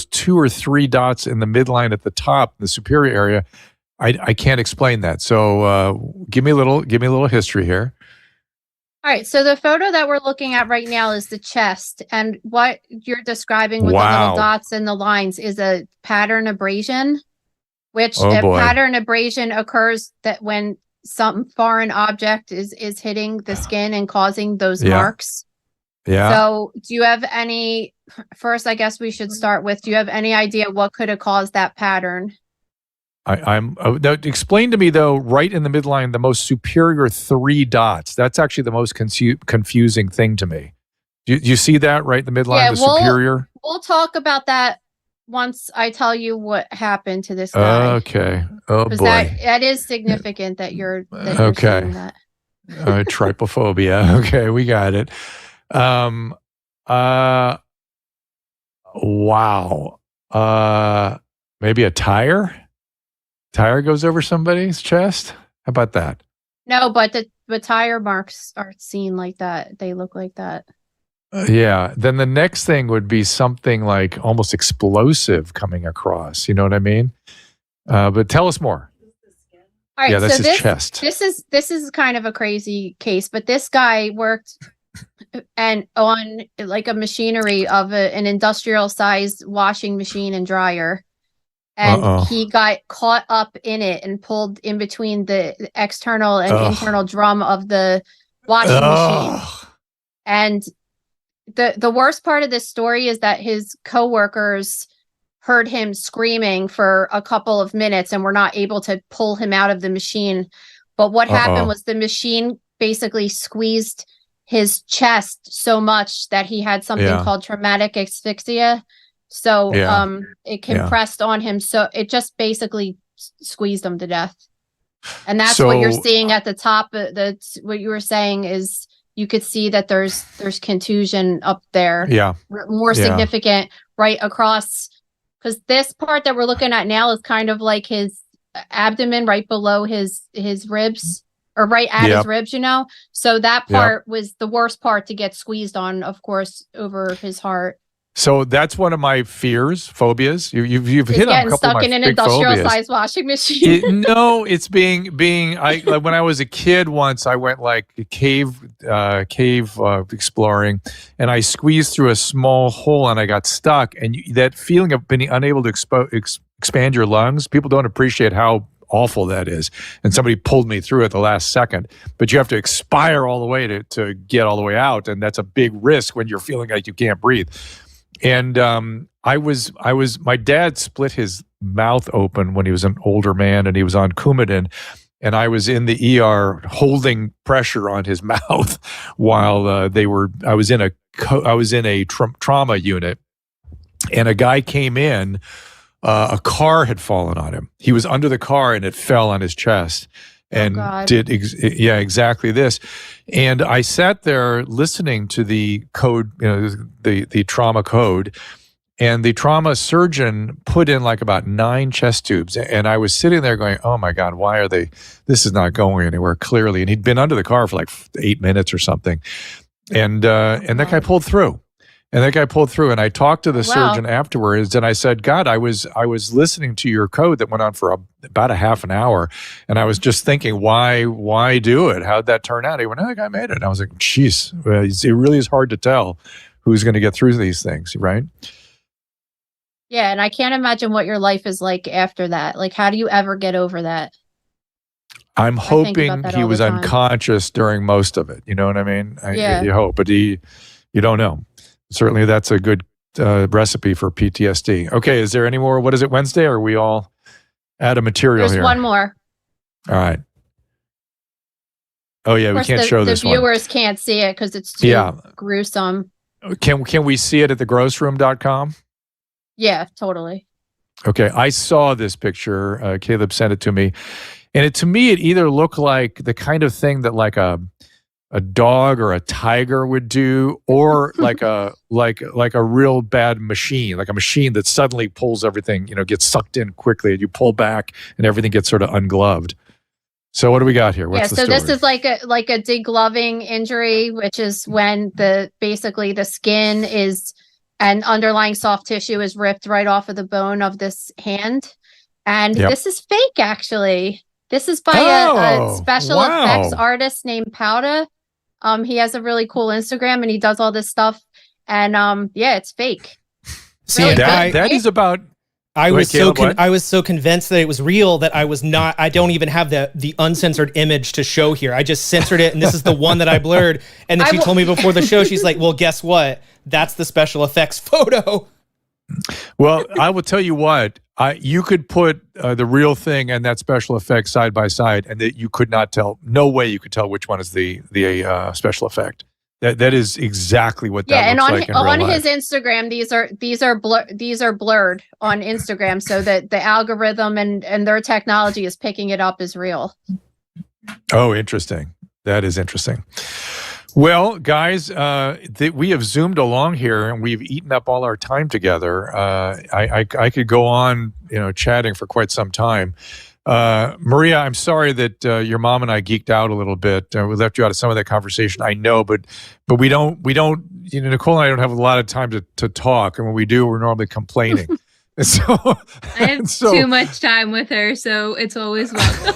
[SPEAKER 1] 2 or 3 dots in the midline at the top, the superior area, I can't explain that. So give me a little history here.
[SPEAKER 3] All right, so the photo that we're looking at right now is the chest, and what you're describing with the little dots and the lines is a pattern abrasion, which pattern abrasion occurs that when some foreign object is hitting the skin and causing those marks. Yeah. So do you have any, first, I guess we should start with, do you have any idea what could have caused that pattern?
[SPEAKER 1] Now explain to me though, right in the midline, the most superior 3 dots. That's actually the most confusing thing to me. Do you see that right in the midline, superior? We'll
[SPEAKER 3] talk about that once I tell you what happened to this guy.
[SPEAKER 1] Okay. Oh boy.
[SPEAKER 3] That is significant that you're seeing that.
[SPEAKER 1] Trypophobia. Okay, we got it. Wow. Maybe a tire? Tire goes over somebody's chest? How about that?
[SPEAKER 3] No, but the tire marks are seen like that. They look like that.
[SPEAKER 1] Yeah. Then the next thing would be something like almost explosive coming across. You know what I mean? But tell us more.
[SPEAKER 3] All right,
[SPEAKER 1] that's his chest.
[SPEAKER 3] This is kind of a crazy case, but this guy worked and on like a machinery of an industrial sized washing machine and dryer. And he got caught up in it and pulled in between the external and internal drum of the washing machine. And the worst part of this story is that his coworkers heard him screaming for a couple of minutes and were not able to pull him out of the machine. But what happened was the machine basically squeezed his chest so much that he had something called traumatic asphyxia. So it compressed on him. So it just basically squeezed him to death. And that's what you're seeing at the top. What you were saying is you could see that there's contusion up there. Yeah. More significant right across. Because this part that we're looking at now is kind of like his abdomen right below his ribs. Or right at his ribs, So that part was the worst part to get squeezed on, of course, over his heart.
[SPEAKER 1] So that's one of my phobias. You've hit on a couple
[SPEAKER 3] stuck
[SPEAKER 1] of my
[SPEAKER 3] in an
[SPEAKER 1] big
[SPEAKER 3] industrial
[SPEAKER 1] phobias.
[SPEAKER 3] sized washing machine.
[SPEAKER 1] No, it's being. Like when I was a kid, once I went like cave exploring, and I squeezed through a small hole and I got stuck. And that feeling of being unable to expand your lungs, people don't appreciate how awful that is. And somebody pulled me through at the last second, but you have to expire all the way to get all the way out, and that's a big risk when you're feeling like you can't breathe. And my dad split his mouth open when he was an older man and he was on Coumadin, and I was in the ER holding pressure on his mouth while I was in a trauma unit, and a guy came in. A car had fallen on him. He was under the car and it fell on his chest and did exactly this. And I sat there listening to the code, the trauma code, and the trauma surgeon put in like about 9 chest tubes. And I was sitting there going, oh my God, why are this is not going anywhere clearly. And he'd been under the car for like 8 minutes or something. And that guy pulled through. And that guy pulled through, and I talked to the
[SPEAKER 3] Wow.
[SPEAKER 1] surgeon afterwards, and I said, God, I was listening to your code that went on for about a half an hour, and I was just thinking, why do it? How'd that turn out? He went, that guy made it. And I was like, geez, it really is hard to tell who's going to get through these things, right?
[SPEAKER 3] Yeah, and I can't imagine what your life is like after that. Like, how do you ever get over that?
[SPEAKER 1] I'm
[SPEAKER 3] think
[SPEAKER 1] hoping
[SPEAKER 3] about that
[SPEAKER 1] he
[SPEAKER 3] all
[SPEAKER 1] was
[SPEAKER 3] the time.
[SPEAKER 1] unconscious during most of it. You know what I mean?
[SPEAKER 3] Yeah.
[SPEAKER 1] You hope, but you don't know. Certainly, that's a good recipe for PTSD. Okay, is there any more? What is it, Wednesday? Or are we all out of material
[SPEAKER 3] There's
[SPEAKER 1] here?
[SPEAKER 3] one more.
[SPEAKER 1] All right. Oh, yeah,
[SPEAKER 3] Of
[SPEAKER 1] we
[SPEAKER 3] course,
[SPEAKER 1] can't show
[SPEAKER 3] the
[SPEAKER 1] this one.
[SPEAKER 3] viewers can't see it because it's too
[SPEAKER 1] Yeah.
[SPEAKER 3] gruesome.
[SPEAKER 1] Can we see it at thegrossroom.com?
[SPEAKER 3] Yeah, totally.
[SPEAKER 1] Okay, I saw this picture. Caleb sent it to me. And to me, it either looked like the kind of thing that like a dog or a tiger would do, or like a real bad machine, like a machine that suddenly pulls everything, gets sucked in quickly, and you pull back and everything gets sort of ungloved. So what do we got here? What's the
[SPEAKER 3] so
[SPEAKER 1] story?
[SPEAKER 3] this is like a degloving injury, which is when basically the skin and underlying soft tissue is ripped right off of the bone of this hand. And
[SPEAKER 1] Yep.
[SPEAKER 3] this is fake, actually. This is by
[SPEAKER 1] Oh,
[SPEAKER 3] a special
[SPEAKER 1] wow.
[SPEAKER 3] effects artist named Powda. He has a really cool Instagram, and he does all this stuff. And it's fake.
[SPEAKER 5] See,
[SPEAKER 3] Really
[SPEAKER 5] and
[SPEAKER 1] that is about.
[SPEAKER 5] I
[SPEAKER 1] Wait,
[SPEAKER 5] was
[SPEAKER 1] Caleb, what?
[SPEAKER 5] I was so convinced that it was real that I was not. I don't even have the uncensored image to show here. I just censored it, and this is the one that I blurred. And then she told me before the show, she's like, "Well, guess what? That's the special effects photo."
[SPEAKER 1] Well, I will tell you what. You could put the real thing and that special effect side by side, and that you could not tell. No way you could tell which one is the special effect. That is exactly what that looks like in real
[SPEAKER 3] on
[SPEAKER 1] life.
[SPEAKER 3] his Instagram, these are blurred on Instagram, so that the algorithm and their technology is picking it up as real.
[SPEAKER 1] Oh, interesting. That is interesting. Well, guys, we have zoomed along here, and we've eaten up all our time together. I could go on, chatting for quite some time. Maria, I'm sorry that your mom and I geeked out a little bit. We left you out of some of that conversation. I know, but we don't. Nicole and I don't have a lot of time to talk, and when we do, we're normally complaining. So
[SPEAKER 4] I have too much time with her, so it's always welcome.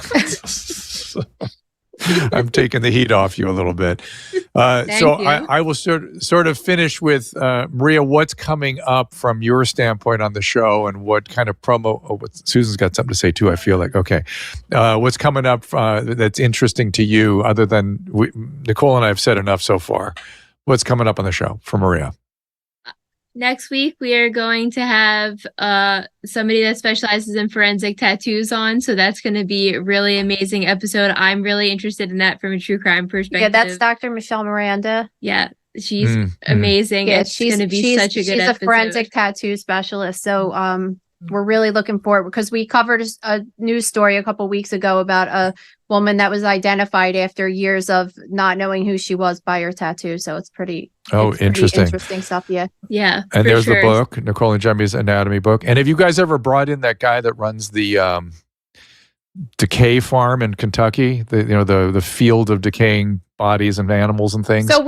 [SPEAKER 1] I'm taking the heat off you a little bit. So
[SPEAKER 4] you.
[SPEAKER 1] I will sort of finish with Maria. What's coming up from your standpoint on the show, and what kind of promo? Susan's got something to say too. I feel like what's coming up that's interesting to you, other than Nicole and I have said enough so far. What's coming up on the show for Maria?
[SPEAKER 4] Next week, we are going to have somebody that specializes in forensic tattoos on. So that's going to be a really amazing episode. I'm really interested in that from a true crime perspective.
[SPEAKER 3] Yeah, that's Dr. Michelle Miranda.
[SPEAKER 4] Yeah, she's amazing.
[SPEAKER 3] Yeah,
[SPEAKER 4] it's going to be such a good episode.
[SPEAKER 3] She's a forensic tattoo specialist. So we're really looking forward, because we covered a news story a couple weeks ago about a woman that was identified after years of not knowing who she was by her tattoo. So it's pretty interesting stuff. Yeah.
[SPEAKER 4] Yeah.
[SPEAKER 1] And there's the book, Nicole and Angemi's anatomy book. And have you guys ever brought in that guy that runs the decay farm in Kentucky? The field of decaying bodies and animals and things.
[SPEAKER 3] So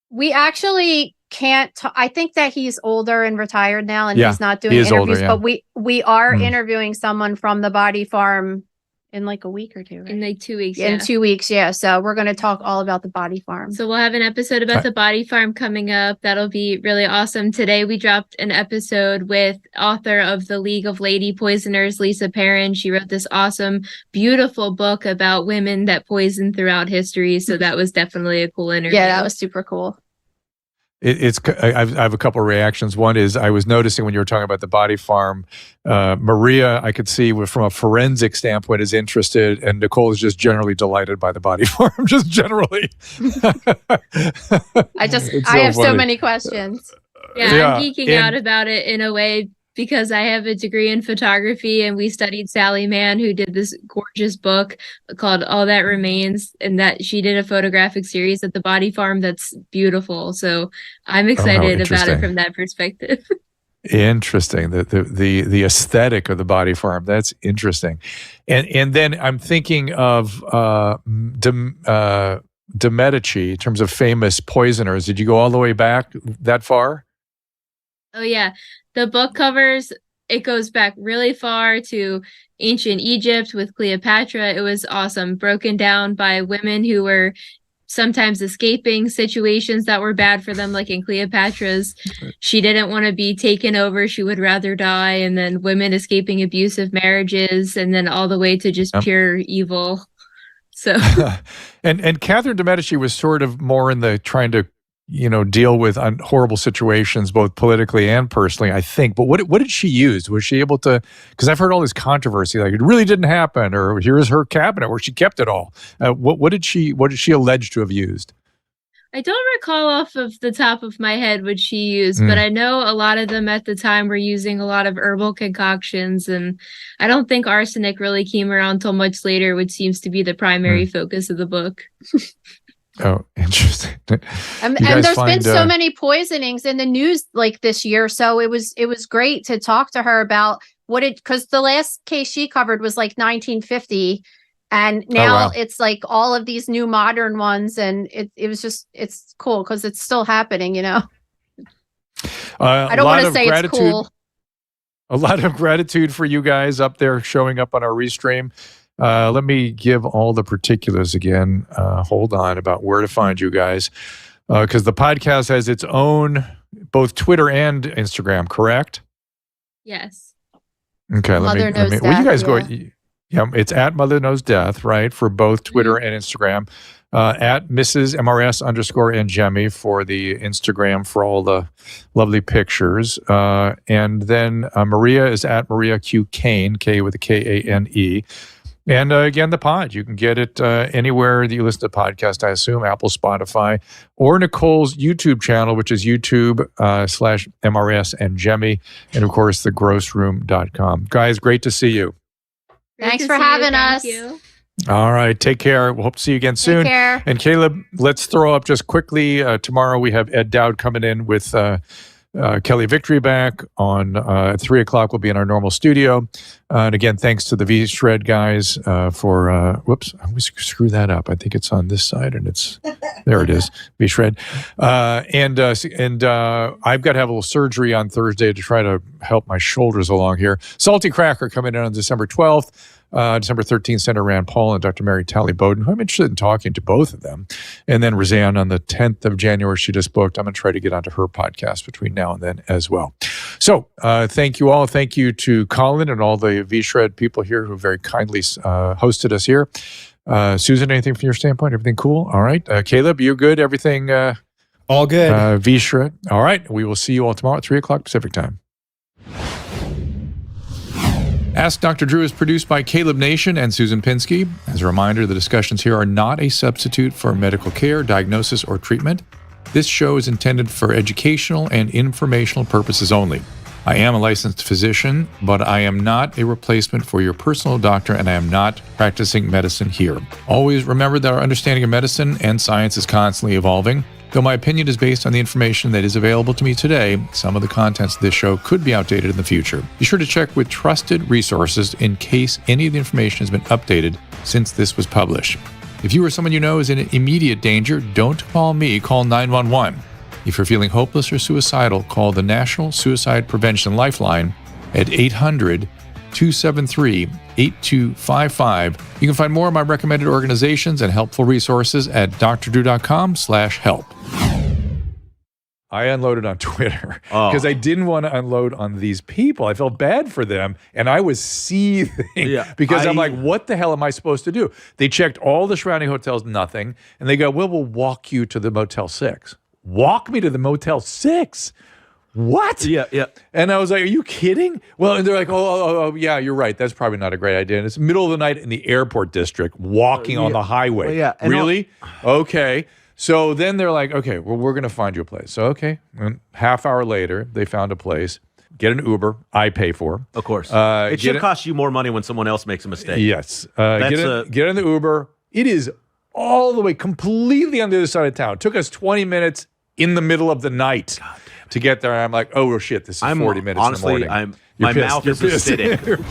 [SPEAKER 3] we actually can't. I think that he's older and retired now, and he's not doing interviews. Older, but we are interviewing someone from the body farm in like a week or two, right?
[SPEAKER 4] In like 2 weeks.
[SPEAKER 3] In 2 weeks, yeah. So we're going to talk all about the body farm.
[SPEAKER 4] So we'll have an episode about the body farm coming up. That'll be really awesome. Today we dropped an episode with author of the League of Lady Poisoners, Lisa Perrin. She wrote this awesome, beautiful book about women that poison throughout history. So that was definitely a cool interview.
[SPEAKER 3] Yeah, that was super cool.
[SPEAKER 1] I have a couple of reactions. One is, I was noticing when you were talking about the body farm, Maria, I could see from a forensic standpoint is interested, and Nicole is just generally delighted by the body farm, just generally.
[SPEAKER 3] I have so many questions.
[SPEAKER 4] Yeah, I'm geeking out about it in a way, because I have a degree in photography, and we studied Sally Mann, who did this gorgeous book called All That Remains, and that she did a photographic series at the body farm that's beautiful. So I'm excited about it from that perspective.
[SPEAKER 1] Interesting. The aesthetic of the body farm, that's interesting. And then I'm thinking of de Medici in terms of famous poisoners. Did you go all the way back that far?
[SPEAKER 4] Oh yeah, the book covers, it goes back really far to ancient Egypt with Cleopatra. It was awesome, broken down by women who were sometimes escaping situations that were bad for them, like in Cleopatra's. She didn't want to be taken over, she would rather die, and then women escaping abusive marriages, and then all the way to just pure evil. So
[SPEAKER 1] and Catherine de Medici was sort of more in the trying to deal with horrible situations, both politically and personally, I think. But what did she use? Was she able to, because I've heard all this controversy, like it really didn't happen, or here's her cabinet where she kept it all. What did she allege to have used?
[SPEAKER 4] I don't recall off of the top of my head what she used, but I know a lot of them at the time were using a lot of herbal concoctions, and I don't think arsenic really came around till much later, which seems to be the primary focus of the book.
[SPEAKER 1] Oh, interesting.
[SPEAKER 3] And there's been so many poisonings in the news like this year. So it was great to talk to her about because the last case she covered was like 1950. And now it's like all of these new modern ones. And it's cool because it's still happening, I don't want to say it's cool.
[SPEAKER 1] A lot of gratitude for you guys up there showing up on our restream. Let me give all the particulars again. Hold on about where to find you guys. Because the podcast has its own, both Twitter and Instagram, correct?
[SPEAKER 4] Yes.
[SPEAKER 1] Okay. Let me you guys go. Yeah, it's at Mother Knows Death, right? For both Twitter and Instagram. At Mrs. MRS _ Angemi for the Instagram for all the lovely pictures. And then Maria is at Maria Q Kane, K with a Kane. And again, the pod, you can get it anywhere that you listen to podcasts, I assume, Apple, Spotify, or Nicole's YouTube channel, which is YouTube/MRS Angemi, and of course, thegrossroom.com. Guys, great to see you.
[SPEAKER 3] Thanks for having us.
[SPEAKER 4] Thank you.
[SPEAKER 1] All right, take care. We'll hope to see you again soon.
[SPEAKER 3] Take care.
[SPEAKER 1] And Caleb, let's throw up just quickly. Tomorrow we have Ed Dowd coming in with Kelly Victory back on at 3 o'clock. We'll be in our normal studio. And again, thanks to the V-Shred guys for, whoops, I always screw that up. I think it's on this side and there it is, V-Shred. And I've got to have a little surgery on Thursday to try to help my shoulders along here. Salty Cracker coming in on December 12th. December 13th, Senator Rand Paul and Dr. Mary Talley Bowden, who I'm interested in talking to both of them. And then Roseanne on the 10th of January, she just booked. I'm going to try to get onto her podcast between now and then as well. So thank you all. Thank you to Colin and all the V-Shred people here who very kindly hosted us here. Susan, anything from your standpoint? Everything cool? All right. Caleb, you good? Everything?
[SPEAKER 5] All good.
[SPEAKER 1] V-Shred. All right. We will see you all tomorrow at 3 o'clock Pacific time. Ask Dr. Drew is produced by Caleb Nation and Susan Pinsky. As a reminder, the discussions here are not a substitute for medical care, diagnosis, or treatment. This show is intended for educational and informational purposes only. I am a licensed physician, but I am not a replacement for your personal doctor, and I am not practicing medicine here. Always remember that our understanding of medicine and science is constantly evolving. Though my opinion is based on the information that is available to me today, some of the contents of this show could be outdated in the future. Be sure to check with trusted resources in case any of the information has been updated since this was published. If you or someone you know is in immediate danger, don't call me, call 911. If you're feeling hopeless or suicidal, call the National Suicide Prevention Lifeline at 800-273-8255. You can find more of my recommended organizations and helpful resources at drdrew.com/help. I unloaded on Twitter because I didn't want to unload on these people. I felt bad for them, and I was seething because I'm like, what the hell am I supposed to do? They checked all the surrounding hotels, nothing, and they go, well, we'll walk you to the Motel 6. Walk me to the Motel 6? What?
[SPEAKER 8] Yeah.
[SPEAKER 1] And I was like, are you kidding? Well, and they're like, oh, yeah, you're right. That's probably not a great idea. And it's middle of the night in the airport district, walking on the highway.
[SPEAKER 8] Well, yeah.
[SPEAKER 1] Really? Okay. So then they're like, okay, well, we're going to find you a place. So, okay. And half hour later, they found a place. Get an Uber. I pay for.
[SPEAKER 8] Of course. It should cost you more money when someone else makes a mistake.
[SPEAKER 1] Yes. Get in the Uber. It is all the way completely on the other side of town. It took us 20 minutes in the middle of the night to get there. I'm like, oh, shit, this is 40 minutes
[SPEAKER 8] honestly,
[SPEAKER 1] in the morning.
[SPEAKER 8] My mouth is acidic.